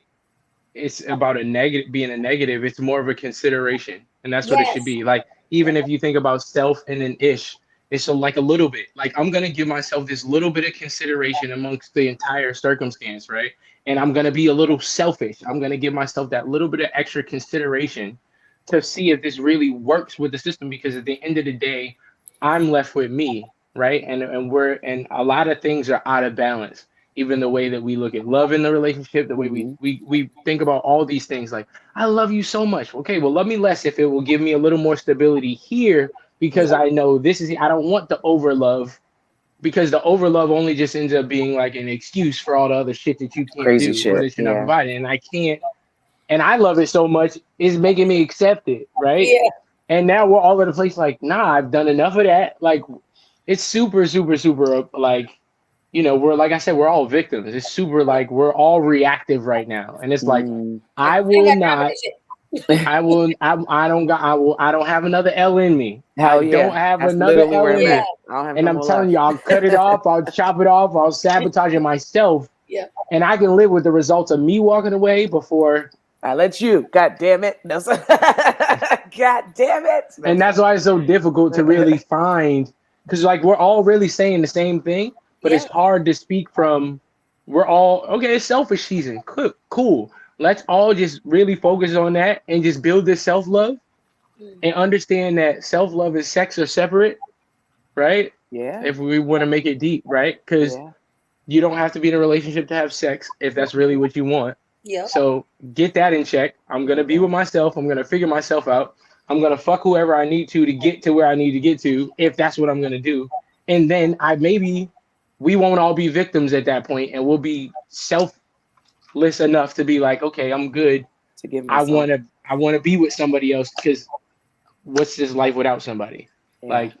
Speaker 5: it's about being a negative. It's more of a consideration, and that's what it should
Speaker 4: Yes.
Speaker 5: be. Like, even if you think about self and an ish, it's like a little bit. Like, I'm gonna give myself this little bit of consideration amongst the entire circumstance, right? And I'm gonna be a little selfish. I'm gonna give myself that little bit of extra consideration to see if this really works with the system. Because at the end of the day, I'm left with me, right? And a lot of things are out of balance. Even the way that we look at love in the relationship, the way we think about all these things, like, I love you so much. Okay, well, love me less if it will give me a little more stability here, because I know I don't want the overlove, because the overlove only just ends up being like an excuse for all the other shit that you can't
Speaker 3: Crazy
Speaker 5: do or
Speaker 3: shit.
Speaker 5: that you're not
Speaker 3: Yeah.
Speaker 5: providing. And I can't, and I love it so much, it's making me accept it, right?
Speaker 4: Yeah.
Speaker 5: And now we're all over the place, like, nah, I've done enough of that. Like, it's super, super, super, like, we're, like I said, we're all victims. It's super, like, we're all reactive right now. And it's like,
Speaker 3: Mm.
Speaker 5: I
Speaker 4: Like, I
Speaker 5: will
Speaker 4: ain't got time for
Speaker 5: not,
Speaker 4: this shit.
Speaker 5: I don't have another L in me.
Speaker 3: Hell
Speaker 5: I don't
Speaker 3: yeah.
Speaker 5: have
Speaker 3: That's
Speaker 5: another
Speaker 3: literally
Speaker 5: L
Speaker 3: where
Speaker 5: in
Speaker 3: I'm
Speaker 5: me.
Speaker 4: Yeah.
Speaker 3: at. I don't have
Speaker 5: And
Speaker 3: no
Speaker 5: I'm
Speaker 3: more
Speaker 5: telling
Speaker 3: left.
Speaker 5: you, I'll cut it off, I'll chop it off, I'll sabotage it myself.
Speaker 4: Yeah.
Speaker 5: And I can live with the results of me walking away before.
Speaker 3: I let you. God damn it. No, God damn it. No,
Speaker 5: And that's why it's so difficult to really find, because, like, we're all really saying the same thing, but it's
Speaker 4: Yeah.
Speaker 5: hard to speak from. We're all okay. It's selfish season. Cool. Let's all just really focus on that and just build this self love and understand that self love and sex are separate, right?
Speaker 3: Yeah.
Speaker 5: If we want to make it deep, right? Because
Speaker 3: Yeah.
Speaker 5: you don't have to be in a relationship to have sex if that's really what you want.
Speaker 4: Yeah.
Speaker 5: So get that in check. I'm gonna be with myself. I'm gonna figure myself out. I'm gonna fuck whoever I need to get to where I need to get to, if that's what I'm gonna do. And then we won't all be victims at that point, and we'll be selfless enough to be like, okay, I'm good.
Speaker 3: To give
Speaker 5: I
Speaker 3: myself.
Speaker 5: wanna be with somebody else, because what's this life without somebody?
Speaker 3: Yeah.
Speaker 5: Like,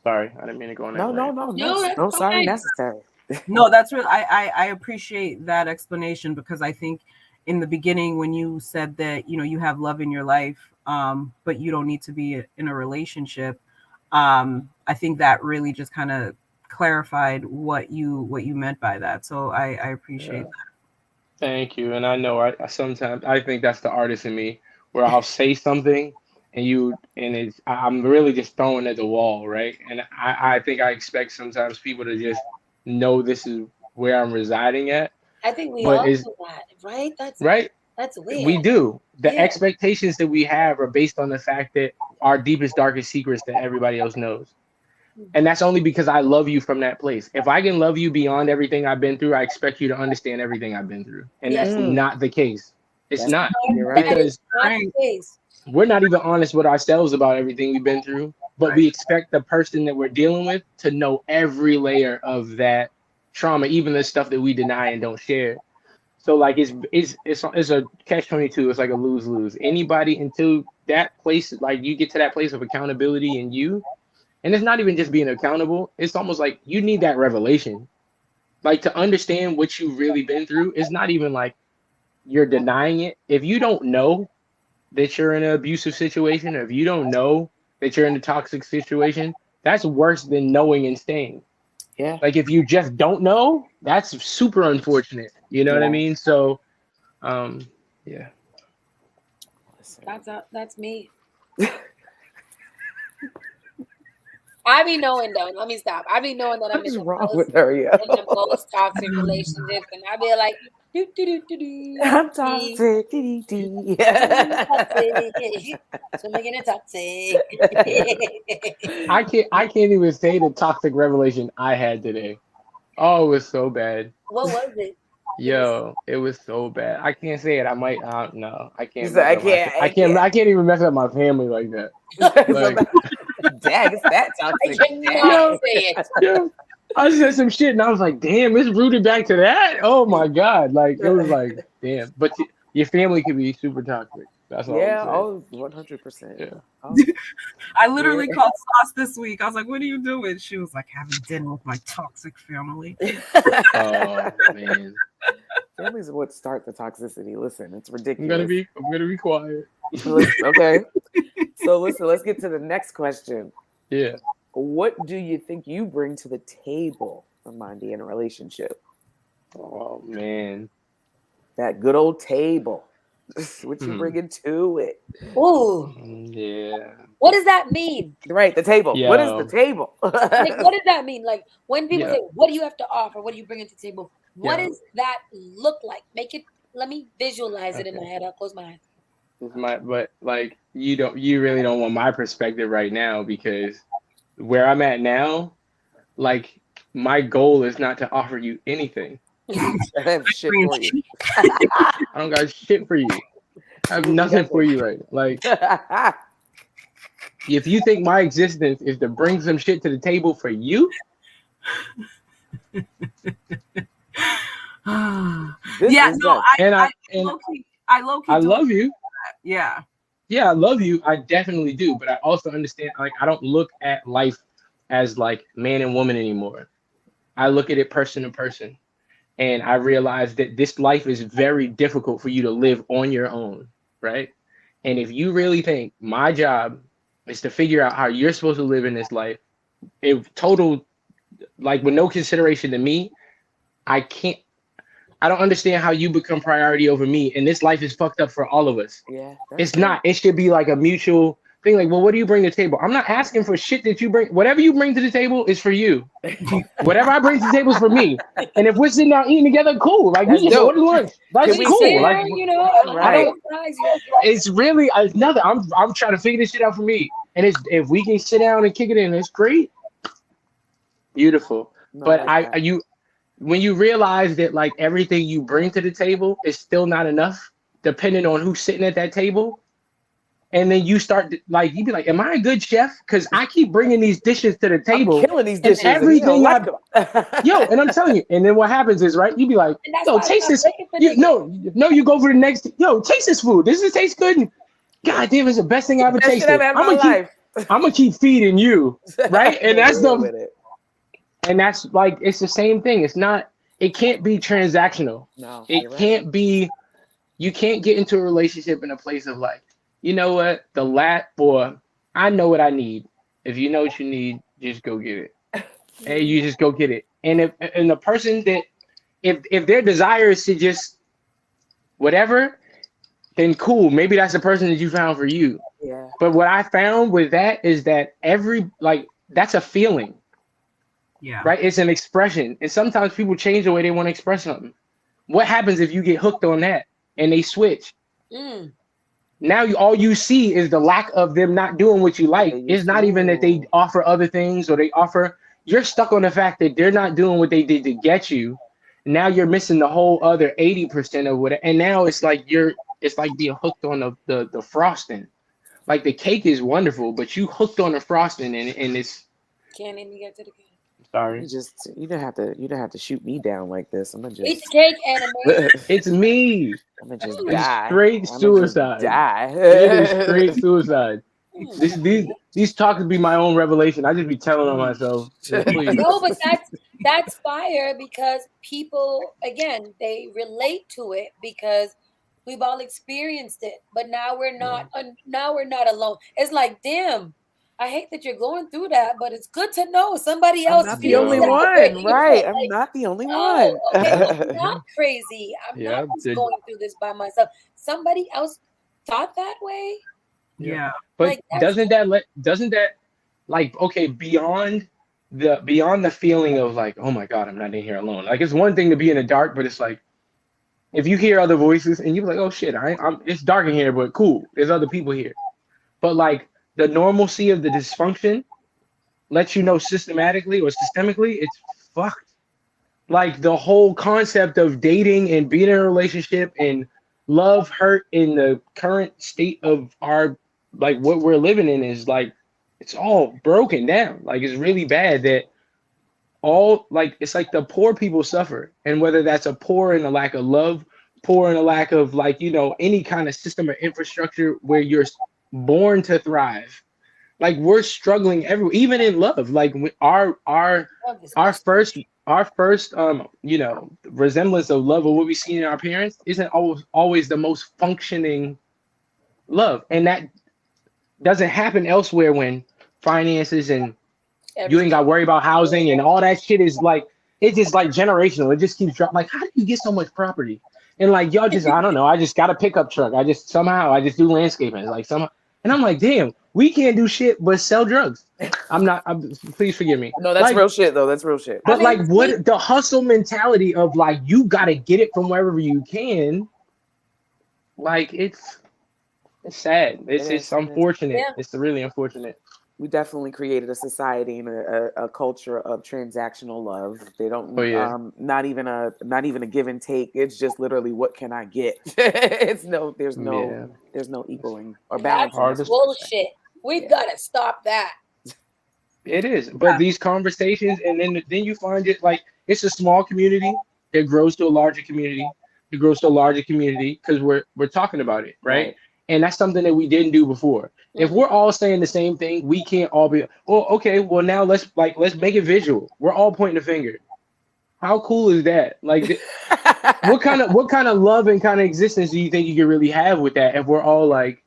Speaker 5: sorry, I didn't mean to go on that.
Speaker 3: No.
Speaker 4: No, that's
Speaker 3: No, sorry,
Speaker 4: fine.
Speaker 3: necessary.
Speaker 6: No, that's really I appreciate that explanation, because I think in the beginning when you said that you have love in your life, but you don't need to be in a relationship, I think that really just kind of clarified what you meant by that. So I appreciate that.
Speaker 5: Thank you. And I know I sometimes I think that's the artist in me, where I'll say something and I'm really just throwing at the wall, right? And I think I expect sometimes people to just know this is where I'm residing at.
Speaker 4: I think we
Speaker 5: But
Speaker 4: all
Speaker 5: it's
Speaker 4: do that, right?
Speaker 5: right.
Speaker 4: That's weird.
Speaker 5: We do. The
Speaker 4: Yeah.
Speaker 5: expectations that we have are based on the fact that our deepest, darkest secrets that everybody else knows. And that's only because I love you from that place. If I can love you beyond everything I've been through, I expect you to understand everything I've been through. And
Speaker 4: Yes.
Speaker 5: that's not the case. It's
Speaker 3: That's-
Speaker 5: not.
Speaker 3: You're right.
Speaker 4: That is
Speaker 5: Because
Speaker 4: not the case.
Speaker 5: we're not even honest with ourselves about everything we've been through, but we expect the person that we're dealing with to know every layer of that trauma, even the stuff that we deny and don't share. So, like, it's a catch-22. It's like a lose-lose. Anybody until that place, like, you get to that place of accountability in you, and it's not even just being accountable. It's almost like you need that revelation, like, to understand what you've really been through. It's not even like you're denying it. If you don't know that you're in an abusive situation, or if you don't know that you're in a toxic situation, that's worse than knowing and staying.
Speaker 3: Yeah.
Speaker 5: Like, if you just don't know, that's super unfortunate. You know what I
Speaker 3: Yeah.
Speaker 5: mean? So, yeah.
Speaker 4: That's me. I be knowing though. Let me stop. I be knowing that I'm
Speaker 3: What's
Speaker 4: in the
Speaker 3: wrong
Speaker 4: most,
Speaker 3: with her, yo?
Speaker 4: in the most toxic relationships, and I be like, do do do do do.
Speaker 3: I'm toxic. Dee.
Speaker 4: So making it toxic.
Speaker 5: I can't even say the toxic revelation I had today. Oh, it was so bad.
Speaker 4: What was it?
Speaker 5: Yo, it was so bad. I can't say it. I might. No, I
Speaker 3: You
Speaker 5: can't
Speaker 3: said,
Speaker 5: mess up my. I can't. I can't even mess up my family like that. Like,
Speaker 3: Dag, it's that
Speaker 4: I
Speaker 3: toxic.
Speaker 4: cannot say it.
Speaker 5: yeah. I said some shit and I was like, damn, it's rooted back to that. Oh my god, like it was like, damn. But your family could be super toxic. That's all I'm
Speaker 3: Yeah,
Speaker 5: saying.
Speaker 3: 100%.
Speaker 5: Yeah.
Speaker 3: Oh,
Speaker 6: I literally called Sauce this week. I was like, "What are you doing?" She was like, "Having dinner with my toxic family."
Speaker 5: Oh man.
Speaker 3: families are what start the toxicity. Listen, it's
Speaker 5: I'm
Speaker 3: ridiculous.
Speaker 5: gonna be quiet.
Speaker 3: Listen, okay. So listen, let's get to the next question.
Speaker 5: Yeah.
Speaker 3: What do you think you bring to the table, Amandi, in a relationship?
Speaker 5: Oh man.
Speaker 3: That good old table. What you bringing to it?
Speaker 4: Ooh,
Speaker 5: Yeah.
Speaker 4: what does that mean?
Speaker 3: Right, the table. What is the
Speaker 5: Yo.
Speaker 3: table?
Speaker 4: Like, what does that mean? Like, when people
Speaker 5: Yeah.
Speaker 4: say, "What do you have to offer? What do you bring to the table?" What
Speaker 5: Yeah.
Speaker 4: does that look like? Make it. Let me visualize it in my
Speaker 5: Okay.
Speaker 4: head. I'll close my eyes.
Speaker 5: It's but like you really don't want my perspective right now because where I'm at now, like my goal is not to offer you anything.
Speaker 3: I have shit for you.
Speaker 5: I don't got shit for you. I have nothing for you right now. Like if you think my existence is to bring some shit to the table for you,
Speaker 6: Yeah, no, I low-key
Speaker 5: I
Speaker 6: don't
Speaker 5: love
Speaker 6: do
Speaker 5: you.
Speaker 6: that. Yeah.
Speaker 5: Yeah, I love you. I definitely do. But I also understand like I don't look at life as like man and woman anymore. I look at it person to person. And I realize that this life is very difficult for you to live on your own, right? And if you really think my job is to figure out how you're supposed to live in this life, it total like with no consideration to me, I can't I don't understand how you become priority over me. And this life is fucked up for all of us.
Speaker 3: Yeah,
Speaker 5: It's
Speaker 3: true.
Speaker 5: not. It should be like a mutual thing. Like, well, what do you bring to the table? I'm not asking for shit that you bring. Whatever you bring to the table is for you. Whatever I bring to the table is for me. And if we're sitting down eating together, cool. Like we
Speaker 3: That's
Speaker 5: just
Speaker 3: dope.
Speaker 5: order lunch. That's
Speaker 3: Can we
Speaker 5: cool.
Speaker 3: sit
Speaker 5: Like
Speaker 3: down,
Speaker 4: you know,
Speaker 3: right.
Speaker 5: it's really another. I'm trying to figure this shit out for me. And it's if we can sit down and kick it in, it's great. Beautiful.
Speaker 3: No,
Speaker 5: But
Speaker 3: like that.
Speaker 5: when you realize that like everything you bring to the table is still not enough, depending on who's sitting at that table, and then you start like you be like, "Am I a good chef? Because I keep bringing these dishes to the
Speaker 3: I'm
Speaker 5: table,
Speaker 3: killing these
Speaker 5: and
Speaker 3: dishes.
Speaker 5: everything
Speaker 3: And
Speaker 5: yo." And I'm telling you, and then what happens is right, you be like,
Speaker 4: And that's
Speaker 5: "Yo,
Speaker 4: why I'm
Speaker 5: taste
Speaker 4: not
Speaker 5: this."
Speaker 4: looking for niggas.
Speaker 5: No, you go for the next. Yo, taste this food. Does it taste good? And, God damn, it's the best thing I ever
Speaker 3: Best shit I've
Speaker 5: tasted.
Speaker 3: had in my life.
Speaker 5: I'm gonna keep feeding you, right? And that's
Speaker 3: Real
Speaker 5: the
Speaker 3: with it.
Speaker 5: and that's like it's the same thing. It's not. It can't be transactional.
Speaker 3: No,
Speaker 5: It
Speaker 3: you're right.
Speaker 5: can't be. You can't get into a relationship in a place of like, you know what, I know what I need. If you know what you need, just go get it. And you just go get it. And if and the person that if their desire is to just whatever, then cool. Maybe that's the person that you found for you.
Speaker 3: Yeah.
Speaker 5: But what I found with that is that that's a feeling.
Speaker 6: Yeah.
Speaker 5: Right? It's an expression. And sometimes people change the way they want to express something. What happens if you get hooked on that and they switch? Now all you see is the lack of them not doing what you like. It's not even that they offer other things or you're stuck on the fact that they're not doing what they did to get you. Now you're missing the whole other 80% of what, and now it's like it's like being hooked on the frosting. Like the cake is wonderful, but you hooked on the frosting and it's
Speaker 4: Can't even get to the cake.
Speaker 5: sorry.
Speaker 3: You don't have to shoot me down like this. I'm gonna
Speaker 4: Eat
Speaker 3: just
Speaker 4: the cake and
Speaker 5: It's me.
Speaker 3: I'm gonna just
Speaker 5: It's
Speaker 3: die.
Speaker 5: straight suicide.
Speaker 3: Die.
Speaker 5: It is straight suicide. These talks would be my own revelation. I just be telling on myself. Just please.
Speaker 4: No, but that's fire because people again they relate to it because we've all experienced it. But now we're not alone. It's like, damn, I hate that you're going through that, but it's good to know somebody else
Speaker 3: not the
Speaker 4: feels
Speaker 3: only
Speaker 4: that way.
Speaker 3: one, right?
Speaker 4: Like,
Speaker 3: I'm not the only one.
Speaker 4: oh, okay, I'm not crazy. I'm not just going through this by myself. Somebody else thought that way.
Speaker 6: Yeah.
Speaker 5: But
Speaker 4: Like,
Speaker 5: doesn't that like okay beyond the feeling of like, oh my God, I'm not in here alone. Like it's one thing to be in the dark, but it's like if you hear other voices and you're like, oh shit, I'm it's dark in here, but cool, there's other people here. But like the normalcy of the dysfunction lets you know systematically or systemically it's fucked. like the whole concept of dating and being in a relationship and love hurt in the current state of our like what we're living in is like it's all broken down. Like it's really bad that all like it's like the poor people suffer, and whether that's a poor in a lack of love, poor in a lack of like any kind of system or infrastructure where you're born to thrive. Like we're struggling everywhere, even in love. Like our first our first resemblance of love or what we see in our parents isn't always the most functioning love, and that doesn't happen elsewhere when finances and you ain't got to worry about housing and all that shit is like it's just like generational. It just keeps dropping. Like, how do you get so much property? And like y'all just I don't know. I just got a pickup truck. I just do landscaping. It's like somehow, and I'm like, damn, we can't do shit but sell drugs. Please forgive me.
Speaker 3: No, that's real shit though. That's real shit.
Speaker 5: But like, what the hustle mentality of like you got to get it from wherever you can. Like it's sad. It's unfortunate. Yeah. It's really unfortunate.
Speaker 3: We definitely created a society and a culture of transactional love. They don't not even a give and take. It's just literally what can I get? There's no equaling or balancing.
Speaker 4: That's bullshit. We've got to stop that.
Speaker 5: It is, but these conversations, and then you find it like it's a small community that grows to a larger community. It grows to a larger community because we're talking about it, right? And that's something that we didn't do before. If we're all saying the same thing, we can't all be. Oh, okay. Well, now let's make it visual. We're all pointing a finger. How cool is that? Like, what kind of love and kind of existence do you think you can really have with that? If we're all like,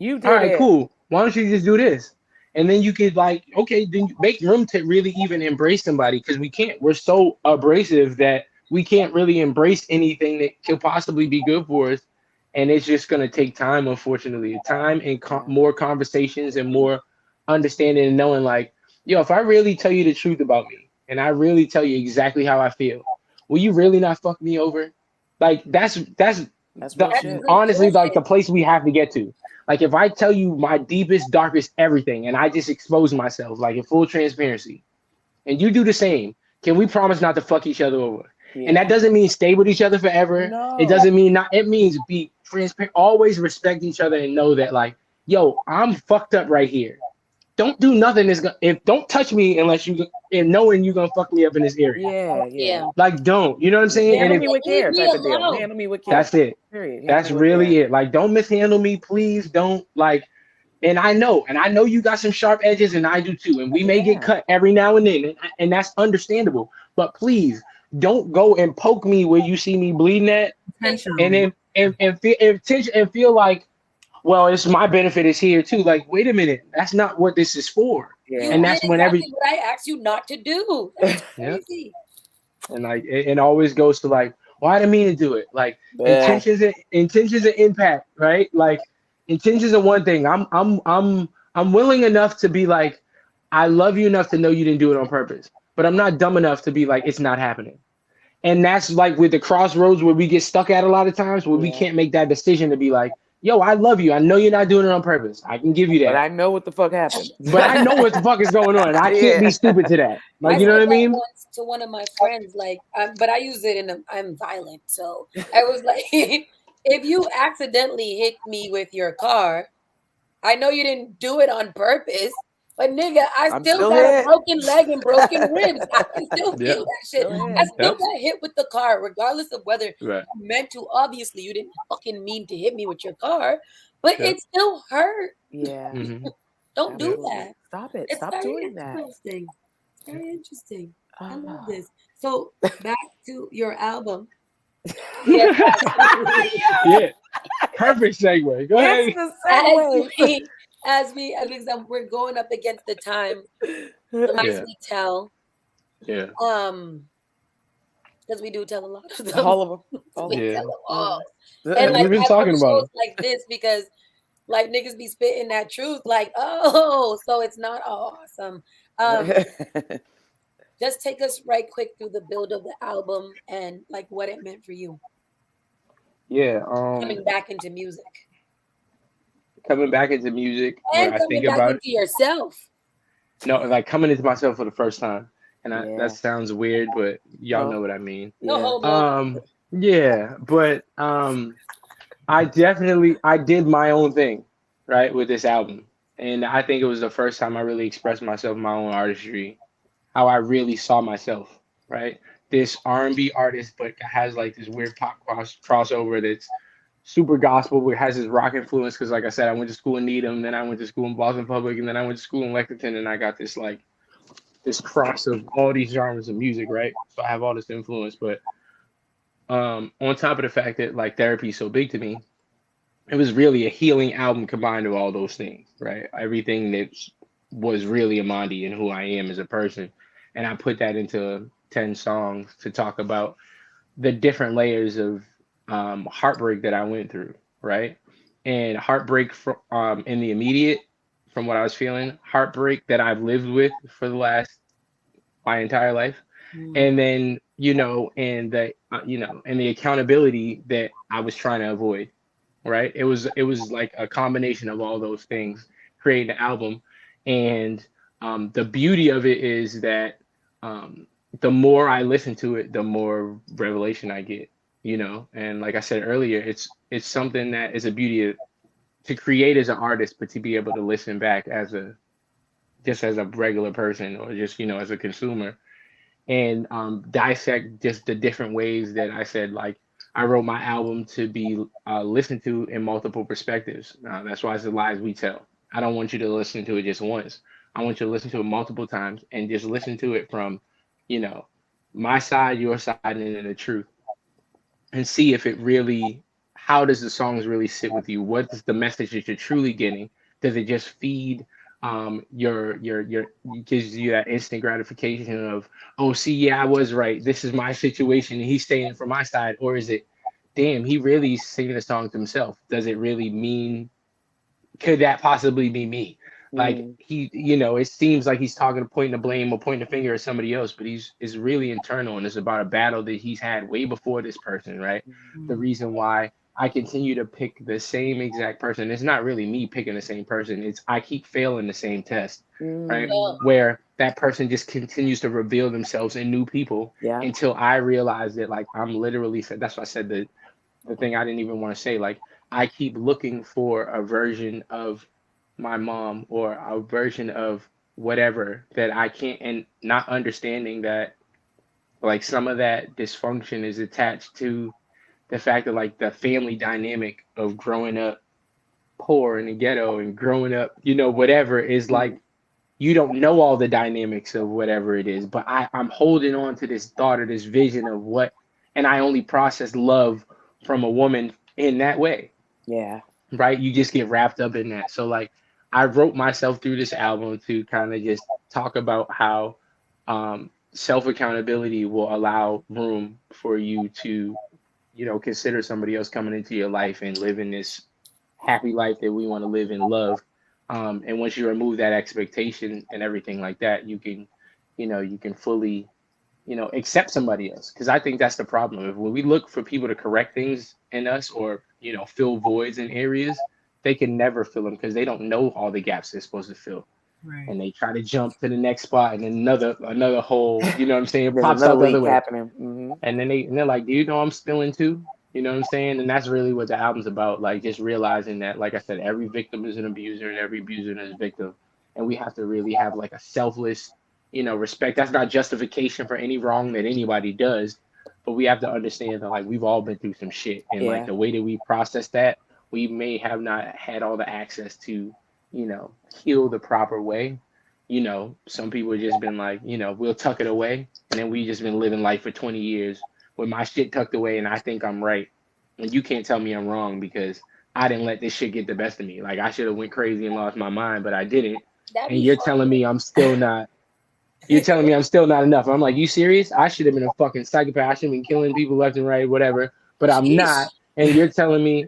Speaker 5: all right, cool. Why don't you just do this? And then you could like, okay, then make room to really even embrace somebody because we can't. We're so abrasive that we can't really embrace anything that could possibly be good for us. And it's just going to take time, unfortunately. Time and more conversations and more understanding and knowing like, yo, if I really tell you the truth about me and I really tell you exactly how I feel, will you really not fuck me over? Like, that's honestly like the place we have to get to. Like, if I tell you my deepest, darkest everything and I just expose myself, like in full transparency, and you do the same, can we promise not to fuck each other over? Yeah. And that doesn't mean stay with each other forever. No. It doesn't mean not. It means be transparent. Always respect each other and know that, like, yo, I'm fucked up right here. Don't do nothing. Don't touch me unless knowing you're gonna fuck me up in this area.
Speaker 3: Yeah.
Speaker 5: Like, don't. You know what I'm saying?
Speaker 3: Handle me with care, type of deal. Handle me with care.
Speaker 5: That's it. Period. That's really it. Like, don't mishandle me, please. Don't like. And I know you got some sharp edges, and I do too. And we may get cut every now and then, and that's understandable. But please. Don't go and poke me where you see me bleeding at, and feel like, well, it's my benefit is here too. Like, wait a minute, that's not what this is for. Yeah. And that's when what
Speaker 4: I asked you not to do. That's crazy.
Speaker 5: And like, it always goes to like, well, I didn't mean to do it. Like intentions and impact, right? Like intentions are one thing. I'm willing enough to be like, I love you enough to know you didn't do it on purpose, but I'm not dumb enough to be like, it's not happening. And that's like with the crossroads where we get stuck at a lot of times where we can't make that decision to be like, yo, I love you. I know you're not doing it on purpose. I can give you that.
Speaker 3: But I know what the fuck happened.
Speaker 5: But I know what the fuck is going on. And I can't be stupid to that. Like, you know what I mean?
Speaker 4: Once to one of my friends, like, but I use it I'm violent. So I was like, if you accidentally hit me with your car, I know you didn't do it on purpose. But nigga, I still got a broken leg and broken ribs. I can still feel that shit. I still got hit with the car, regardless of whether you meant to. Obviously, you didn't fucking mean to hit me with your car, but it still hurt.
Speaker 3: Yeah.
Speaker 4: Don't do that.
Speaker 3: Stop it. Stop doing that.
Speaker 4: It's very interesting. I love this. So back to your album.
Speaker 5: Yeah. Perfect segue. Go ahead.
Speaker 4: As we're going up against the time, we tell.
Speaker 5: Yeah.
Speaker 4: Because we do tell a lot of them.
Speaker 3: All of them.
Speaker 4: Tell them all.
Speaker 5: And like, we've been talking about it.
Speaker 4: Like this because like niggas be spitting that truth. Like, oh, so it's not awesome. Just take us right quick through the build of the album and like what it meant for you.
Speaker 5: Yeah.
Speaker 4: Coming back into music.
Speaker 5: Coming back into music
Speaker 4: and coming back into yourself.
Speaker 5: No, like coming into myself for the first time. and
Speaker 3: Yeah.
Speaker 5: that sounds weird, but y'all know what I mean.
Speaker 4: No
Speaker 3: Yeah.
Speaker 4: homo.
Speaker 5: Yeah, but I did my own thing, right, with this album. And I think it was the first time I really expressed myself in my own artistry, how I really saw myself, right? This R&B artist, but has like this weird crossover that's super gospel, but has this rock influence. Because, like I said, I went to school in Needham, then I went to school in Boston Public, and then I went to school in Lexington, and I got this like this cross of all these genres of music, right? So I have all this influence, but on top of the fact that like therapy is so big to me, it was really a healing album combined of all those things, right? Everything that was really Amandi and who I am as a person. And I put that into 10 songs to talk about the different layers of heartbreak that I went through, right? And heartbreak in the immediate, from what I was feeling, heartbreak that I've lived with for the last my entire life, and then and the accountability that I was trying to avoid, right? It was like a combination of all those things creating the album, and the beauty of it is that the more I listen to it, the more revelation I get, and like I said earlier, it's something that is a beauty to create as an artist, but to be able to listen back as a regular person, or just as a consumer, and dissect just the different ways that I said, like, I wrote my album to be listened to in multiple perspectives. That's why it's the lies we tell. I don't want you to listen to it just once. I want you to listen to it multiple times and just listen to it from, you know, my side, your side, and then the truth, and see if it really, how does the songs really sit with you? What is the message that you're truly getting? Does it just feed your gives you that instant gratification of, oh, see, yeah, I was right, this is my situation and he's saying it from my side? Or is it, damn, he really singing the song to himself? Does it really mean, could that possibly be me? Like,
Speaker 3: Mm.
Speaker 5: he, it seems like he's talking, pointing the blame or pointing the finger at somebody else, but he's is really internal, and it's about a battle that he's had way before this person, right? The reason why I continue to pick the same exact person, it's not really me picking the same person. It's I keep failing the same test, right?
Speaker 3: Mm.
Speaker 5: Where that person just continues to reveal themselves in new people
Speaker 3: Yeah.
Speaker 5: until I realize that, like, I'm literally, that's why I said the thing I didn't even want to say. Like, I keep looking for a version of my mom or a version of whatever that I can't, and not understanding that, like, some of that dysfunction is attached to the fact that, like, the family dynamic of growing up poor in the ghetto and growing up, whatever is like, you don't know all the dynamics of whatever it is, but I'm holding on to this thought or this vision of what, and I only process love from a woman in that way,
Speaker 3: Yeah.
Speaker 5: right? You just get wrapped up in that. So, like, I wrote myself through this album to kind of just talk about how self accountability will allow room for you to, consider somebody else coming into your life and living this happy life that we want to live in love. And once you remove that expectation and everything like that, you can fully, accept somebody else. Because I think that's the problem. If when we look for people to correct things in us, or, fill voids in areas, they can never fill them because they don't know all the gaps they're supposed to fill.
Speaker 6: Right.
Speaker 5: And they try to jump to the next spot, and then another hole, you know what I'm saying,
Speaker 3: There's
Speaker 5: pops
Speaker 3: another
Speaker 5: out the other
Speaker 3: leak
Speaker 5: way.
Speaker 3: happening. Mm-hmm.
Speaker 5: And then they're like, do you know I'm spilling too? You know what I'm saying? And that's really what the album's about. Like, just realizing that, like I said, every victim is an abuser and every abuser is a victim. And we have to really have like a selfless, respect. That's not justification for any wrong that anybody does, but we have to understand that, like, we've all been through some shit. And like
Speaker 3: Yeah.
Speaker 5: the way that we process that, we may have not had all the access to, heal the proper way. Some people have just been like, we'll tuck it away. And then we just been living life for 20 years with my shit tucked away, and I think I'm right. And you can't tell me I'm wrong because I didn't let this shit get the best of me. Like, I should have went crazy and lost my mind, but I didn't.
Speaker 4: That'd
Speaker 5: And
Speaker 4: be
Speaker 5: you're
Speaker 4: fun.
Speaker 5: telling me I'm still not. You're telling me I'm still not enough. I'm like, you serious? I should have been a fucking psychopath. I should have been killing people left and right, whatever. But I'm
Speaker 4: Sheesh.
Speaker 5: not. And you're telling me,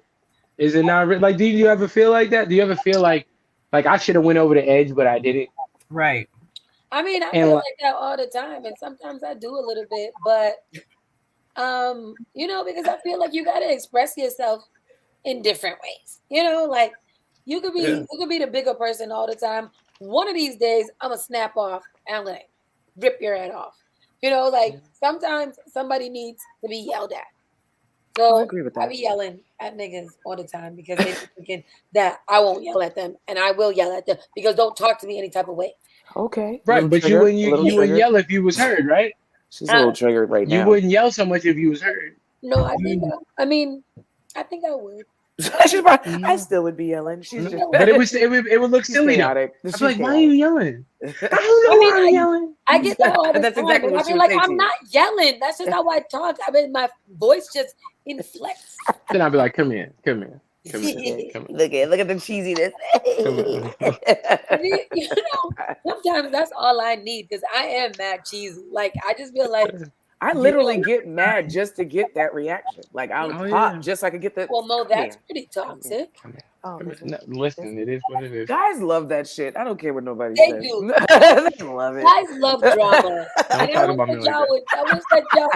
Speaker 5: is it not like? Do you ever feel like that? Do you ever feel like I should have went over the edge, but I didn't?
Speaker 6: Right.
Speaker 4: I mean, I
Speaker 5: And
Speaker 4: feel
Speaker 5: like,
Speaker 4: like that all the time, and sometimes I do a little bit, but because I feel like you got to express yourself in different ways. Like you could be the bigger person all the time. One of these days, I'm gonna snap off and I'm like, rip your head off. You know, like sometimes somebody needs to be yelled at.
Speaker 3: I
Speaker 4: So
Speaker 3: agree with
Speaker 4: I
Speaker 3: that.
Speaker 4: be yelling at niggas all the time because they be thinking that I won't yell at them, and I will yell at them because don't talk to me any type of way.
Speaker 3: Okay, a
Speaker 5: Right,
Speaker 3: little
Speaker 5: but you
Speaker 3: triggered,
Speaker 5: wouldn't
Speaker 3: a little
Speaker 5: you wouldn't
Speaker 3: triggered.
Speaker 5: yell if you was heard, right?
Speaker 3: She's a little triggered right
Speaker 5: You
Speaker 3: now.
Speaker 5: wouldn't yell so much if you was heard.
Speaker 4: No, I think I mean I think I would.
Speaker 3: She's probably, I still would be yelling. She's just,
Speaker 5: But it would look
Speaker 3: she's
Speaker 5: silly though.
Speaker 3: chaotic.
Speaker 5: I'd
Speaker 3: She's
Speaker 5: be like, why are
Speaker 3: chaotic.
Speaker 5: you yelling? I don't know
Speaker 4: I mean,
Speaker 5: why I'm yelling.
Speaker 4: I get that all the
Speaker 3: That's
Speaker 4: time.
Speaker 3: exactly
Speaker 4: But
Speaker 3: what
Speaker 4: I
Speaker 3: she
Speaker 4: be
Speaker 3: would
Speaker 4: like,
Speaker 3: say to
Speaker 4: I'm
Speaker 3: you.
Speaker 4: not yelling. That's just how I talk. I mean, my voice just inflects.
Speaker 5: Then I'd be like, come here, come here, come here, come here.
Speaker 3: Look at the cheesiness.
Speaker 4: You know, sometimes that's all I need because I am mad cheesy. Like I just feel like,
Speaker 3: I literally get mad just to get that reaction. Like I'll
Speaker 5: Oh,
Speaker 3: pop
Speaker 5: yeah.
Speaker 3: just so I can get that.
Speaker 4: well, Mo,
Speaker 3: Come
Speaker 4: that's
Speaker 3: here.
Speaker 4: pretty
Speaker 3: Come here.
Speaker 4: toxic.
Speaker 5: Come here.
Speaker 3: Oh,
Speaker 5: Come here.
Speaker 3: is it?
Speaker 5: No, listen, it is what it is.
Speaker 3: Guys love that shit. I don't care what nobody
Speaker 4: They
Speaker 3: says.
Speaker 4: do.
Speaker 3: They love it.
Speaker 4: Guys love drama.
Speaker 5: Don't
Speaker 4: And
Speaker 5: talk about me like that.
Speaker 4: I wish that y'all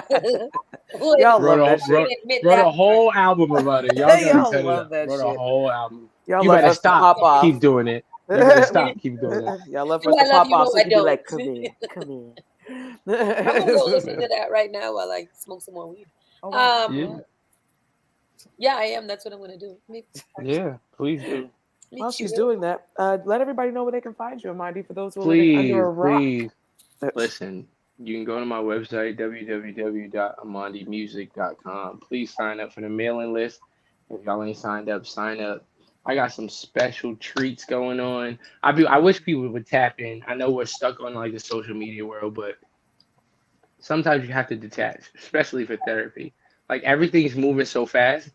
Speaker 4: would
Speaker 3: Y'all
Speaker 5: Wrote
Speaker 3: love
Speaker 5: a,
Speaker 3: that shit.
Speaker 4: admit
Speaker 5: wrote
Speaker 4: that.
Speaker 5: a whole album about it. Y'all gotta
Speaker 3: Y'all
Speaker 5: cut it
Speaker 3: love
Speaker 5: up.
Speaker 3: that
Speaker 5: Wrote a
Speaker 3: shit.
Speaker 5: whole album.
Speaker 3: Y'all
Speaker 5: You
Speaker 3: love
Speaker 5: better
Speaker 3: us to
Speaker 5: stop.
Speaker 3: pop off.
Speaker 5: Keep doing it. You better stop. Keep doing it.
Speaker 3: Y'all love
Speaker 4: Do
Speaker 3: us
Speaker 4: I
Speaker 3: to
Speaker 4: love
Speaker 3: pop
Speaker 4: you?
Speaker 3: off
Speaker 4: No,
Speaker 3: so
Speaker 4: I
Speaker 3: you can be
Speaker 4: don't.
Speaker 3: like, come here, come here.
Speaker 4: I'm gonna go listen to that right now while I smoke some more weed.
Speaker 3: Oh, wow.
Speaker 5: Yeah.
Speaker 4: Yeah, I am. That's what I'm gonna do.
Speaker 5: Yeah, please do.
Speaker 3: While she's doing that, let everybody know where they can find you, Amandi, for those who are living
Speaker 5: Please,
Speaker 3: under a rock.
Speaker 5: please. Listen, you can go to my website, www.amandimusic.com. Please sign up for the mailing list. If y'all ain't signed up, sign up. I got some special treats going on. I wish people would tap in. I know we're stuck on like the social media world, but sometimes you have to detach, especially for therapy. Like everything's moving so fast.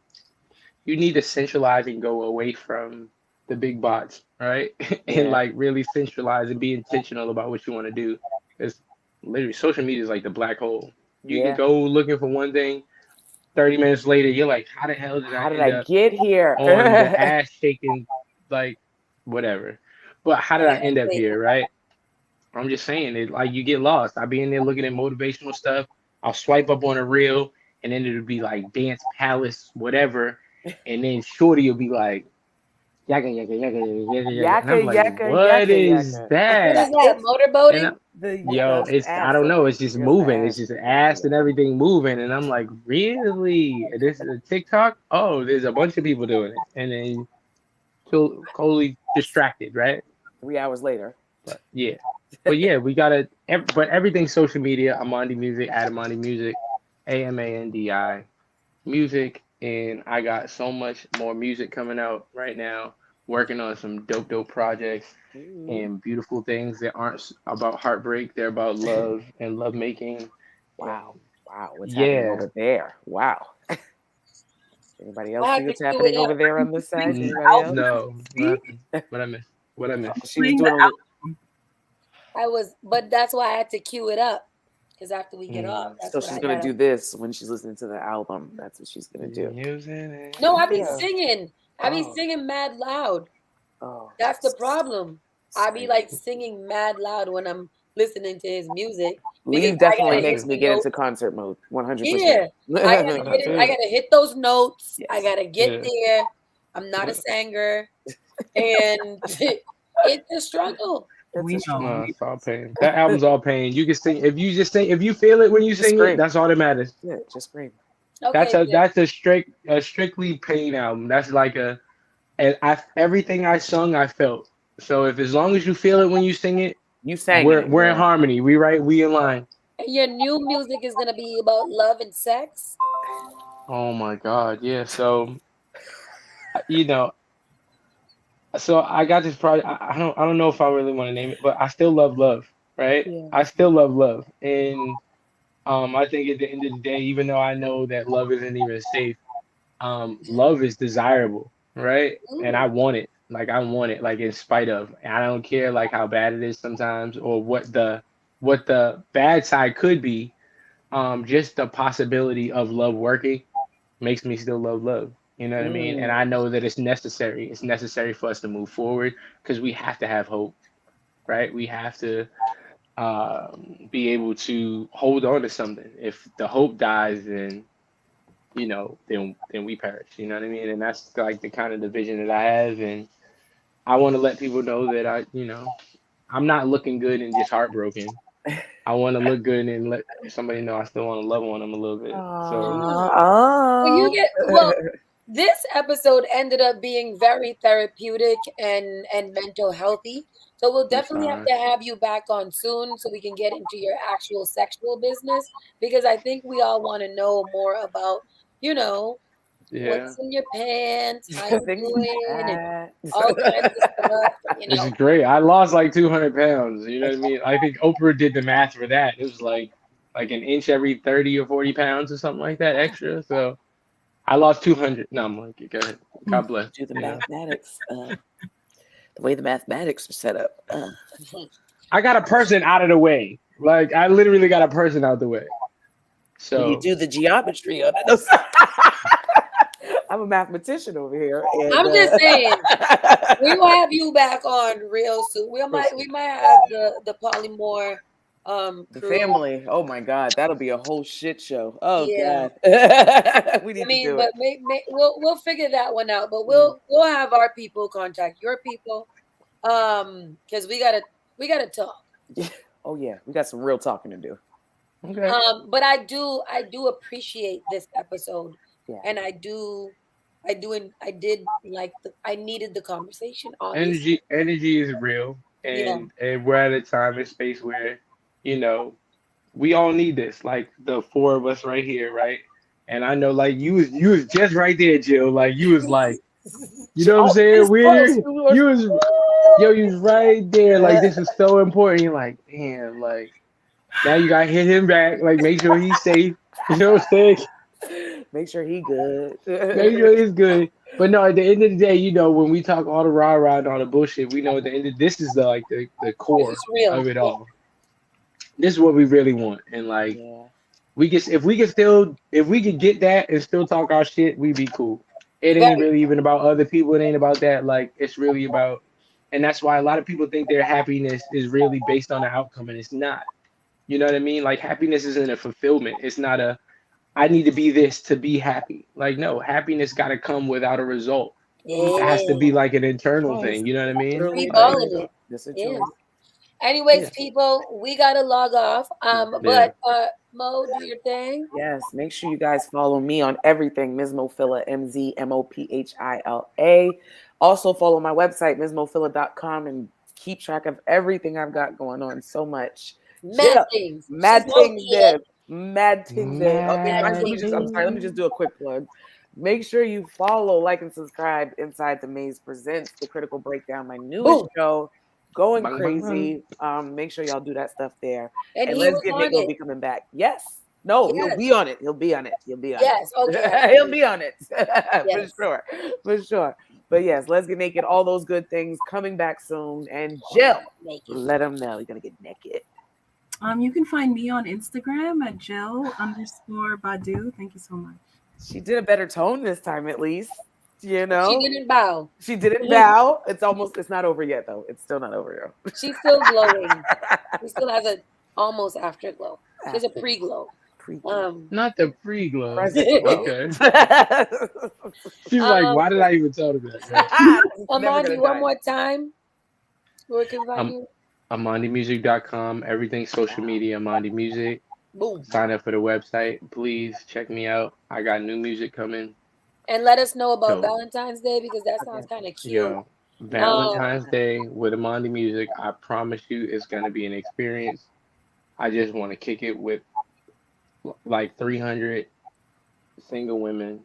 Speaker 5: You need to centralize and go away from the big bots, right? And
Speaker 3: Yeah.
Speaker 5: like really centralize and be intentional about what you want to do. Because literally, social media is like the black hole. You can
Speaker 3: Yeah.
Speaker 5: go looking for one thing, 30 minutes later, you're like, how the hell did
Speaker 3: How
Speaker 5: I
Speaker 3: did
Speaker 5: end
Speaker 3: I
Speaker 5: up
Speaker 3: get here?
Speaker 5: on the ass shaking, like whatever? But how did I end up here, right? I'm just saying it. Like you get lost. I'll be in there looking at motivational stuff. I'll swipe up on a reel, and then it'll be like dance palace, whatever, and then Shorty will be like yaka yaka yaka yaka yaka, and
Speaker 3: Yaka,
Speaker 5: I'm like,
Speaker 3: yaka,
Speaker 5: what
Speaker 3: yaka,
Speaker 5: is
Speaker 3: yaka.
Speaker 4: What is
Speaker 5: that?
Speaker 4: that?
Speaker 5: And
Speaker 4: Motorboating?
Speaker 5: yo,
Speaker 3: That's
Speaker 5: it's I
Speaker 3: ass
Speaker 5: don't know.
Speaker 3: up.
Speaker 5: It's just
Speaker 3: Just
Speaker 5: moving. It's
Speaker 3: ass.
Speaker 5: just ass and everything moving, and I'm like, really? This is a TikTok? Oh, there's a bunch of people doing it, and then totally distracted, right?
Speaker 3: 3 hours later.
Speaker 5: But yeah, we gotta. But everything's social media. Amandi Music, at Amandi Music, AMANDI Music, and I got so much more music coming out right now. Working on some dope projects and beautiful things that aren't about heartbreak. They're about love and love making.
Speaker 3: Wow. Wow. What's happening
Speaker 5: Yeah.
Speaker 3: over there? Wow. Anybody else
Speaker 4: I
Speaker 3: see what's
Speaker 4: could do
Speaker 3: happening
Speaker 4: it.
Speaker 3: over there on this side?
Speaker 5: N-
Speaker 3: Anybody else?
Speaker 5: No, nothing. What I missed? What I missed?
Speaker 3: She was doing a little.
Speaker 4: But that's why I had to cue it up. Because after we get off, that's
Speaker 3: So
Speaker 4: what
Speaker 3: she's
Speaker 4: I
Speaker 3: gonna
Speaker 4: gotta
Speaker 3: do this when she's listening to the album. That's what she's gonna do.
Speaker 4: No, I be
Speaker 3: Yeah.
Speaker 4: singing. I be
Speaker 3: Oh.
Speaker 4: singing mad loud.
Speaker 3: Oh,
Speaker 4: That's the problem. I be
Speaker 3: sorry.
Speaker 4: like singing mad loud when I'm listening to his music. Because
Speaker 3: Leave
Speaker 4: I
Speaker 3: definitely
Speaker 4: gotta hit
Speaker 3: makes me
Speaker 4: the
Speaker 3: get
Speaker 4: notes.
Speaker 3: into concert mode. 100%.
Speaker 4: Yeah. I gotta hit those notes. I
Speaker 3: Yes.
Speaker 4: gotta get
Speaker 5: Yeah.
Speaker 4: there. I'm not a singer. And it's a struggle.
Speaker 6: We know.
Speaker 5: No, it's all pain. That album's all pain. You can sing if you just sing if you feel it when you
Speaker 3: Just
Speaker 5: sing
Speaker 3: scream.
Speaker 5: it. That's all that matters.
Speaker 3: Yeah, just scream.
Speaker 4: Okay. good.
Speaker 5: That's a strictly pain album. That's like everything I sung I felt. So if as long as you feel it when you sing it,
Speaker 3: You sang
Speaker 5: we're
Speaker 3: it.
Speaker 5: we're in
Speaker 3: Yeah.
Speaker 5: harmony. We in line.
Speaker 4: And your new music is gonna be about love and sex.
Speaker 5: Oh my God, yeah. So you know, so I got this project. I don't know if I really want to name it, but I still love love, right?
Speaker 3: Yeah.
Speaker 5: I still love love, and I think at the end of the day, even though I know that love isn't even safe, love is desirable, right? And I want it. Like I want it, like in spite of. And I don't care like how bad it is sometimes or what the bad side could be. Just the possibility of love working makes me still love love. You know what I mean? And I know that it's necessary. It's necessary for us to move forward because we have to have hope, right? We have to be able to hold on to something. If the hope dies, then then we perish. You know what I mean? And that's like the kind of the vision that I have, and I want to let people know that I'm not looking good and just heartbroken. I want to look good and let somebody know I still want to love on them a little bit. So
Speaker 4: Well, this episode ended up being very therapeutic and mental healthy. So we'll definitely have to have you back on soon so we can get into your actual sexual business, because I think we all want to know more about, what's in your pants, how you doing, and all kinds of stuff.
Speaker 5: This is great. I lost like 200 pounds. You know what I mean? I think Oprah did the math for that. It was like an inch every 30 or 40 pounds or something like that extra. So I lost 200. No, I'm like, go ahead. God bless.
Speaker 3: Do the mathematics. The way the mathematics are set up.
Speaker 5: I got a person out of the way. Like, I literally got a person out of the way. So
Speaker 3: you do the geometry of it. I'm a mathematician over here. And,
Speaker 4: I'm just saying, we will have you back on real soon. We might have the Polymore
Speaker 3: the family. Oh my God, that'll be a whole shit show. Oh
Speaker 4: yeah.
Speaker 3: God, we need to do
Speaker 4: but
Speaker 3: it.
Speaker 4: We'll figure that one out. But we'll have our people contact your people, because we gotta talk.
Speaker 3: Oh yeah, we got some real talking to do.
Speaker 5: Okay.
Speaker 4: But I do appreciate this episode,
Speaker 3: and
Speaker 4: I needed the conversation. Obviously.
Speaker 5: Energy is real, and we're at a time and space where, we all need this. Like the four of us right here, right? And I know, like you was just right there, Jill. Like you was like, you know what I'm saying? You was right there. Like this is so important. You're like, damn, like now you gotta hit him back. Like make sure he's safe. You know what I'm saying?
Speaker 3: Make sure he good.
Speaker 5: Make sure he's good. But no, at the end of the day, when we talk all the rah-rah and all the bullshit, we know at the end of this is the core of it all. This is what we really want. And like if we could get that and still talk our shit, we'd be cool. It ain't really even about other people. It ain't about that. Like it's really about, and that's why a lot of people think their happiness is really based on the outcome, and it's not. You know what I mean? Like happiness isn't a fulfillment. It's not a I need to be this to be happy. Like, no, happiness got to come without a result. It has to be like an internal thing. You know what I mean?
Speaker 4: Free balling it. Anyways, people, we got to log off. But Mo, do your thing.
Speaker 3: Yes, make sure you guys follow me on everything. Ms. Mophila, MZMOPHILA. Also follow my website, MsMophila.com, and keep track of everything I've got going on. So much.
Speaker 4: Mad things.
Speaker 3: Mad things there. Mad things there. Okay, let me just do a quick plug. Make sure you follow, like, and subscribe Inside the Maze Presents The Critical Breakdown, my newest show, going crazy. Make sure y'all do that stuff there. And Let's Get Nick will be coming back. Yes. No, he'll be on it. He'll be on it.
Speaker 4: Yes, okay.
Speaker 3: He'll be on it. For sure. But yes, Let's Get Naked, all those good things coming back soon. And Jill, let them know you're going to get naked.
Speaker 6: You can find me on Instagram at Jill_Badu. Thank you so much.
Speaker 3: She did a better tone this time, at least. She
Speaker 4: didn't bow.
Speaker 3: It's not over yet, though. It's still not over yet.
Speaker 4: She's still glowing. She still has an almost afterglow. She has a pre-glow.
Speaker 5: Not the pre-glow. Okay. She's like, why did I even tell her that?
Speaker 4: Amandi, one more time. Where can find you?
Speaker 5: AmandiMusic.com. Everything social media, Amandi Music.
Speaker 4: Boom.
Speaker 5: Sign up for the website. Please check me out. I got new music coming.
Speaker 4: And let us know about Valentine's Day, because that sounds kind of cute.
Speaker 5: Yo, Valentine's Day with Amandi Music. I promise you it's going to be an experience. I just want to kick it with like 300 single women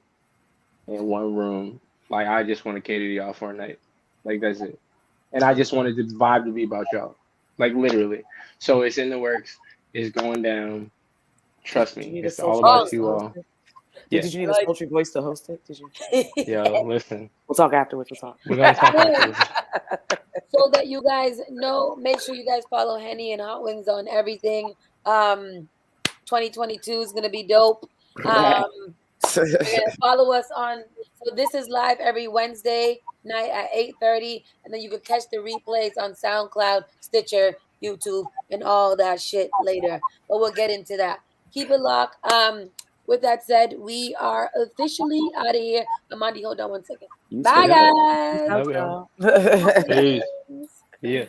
Speaker 5: in one room. Like, I just want to cater to y'all for a night. Like, that's it. And I just wanted the vibe to be about y'all. Like, literally. So it's in the works. It's going down. Trust me. It's all about you all.
Speaker 3: Did you need a sultry voice to host it? Did you?
Speaker 5: Yo, listen.
Speaker 3: We'll talk afterwards.
Speaker 5: We're going to talk afterwards.
Speaker 4: So that you guys know, make sure you guys follow Henny and Hotwings on everything. 2022 is going to be dope. Follow us on. So this is live every Wednesday night at 8:30, and then you can catch the replays on SoundCloud, Stitcher, YouTube, and all that shit later. But we'll get into that. Keep it locked. With that said, we are officially out of here. Amandi, hold on one second. Bye, guys.
Speaker 5: Peace. Yeah.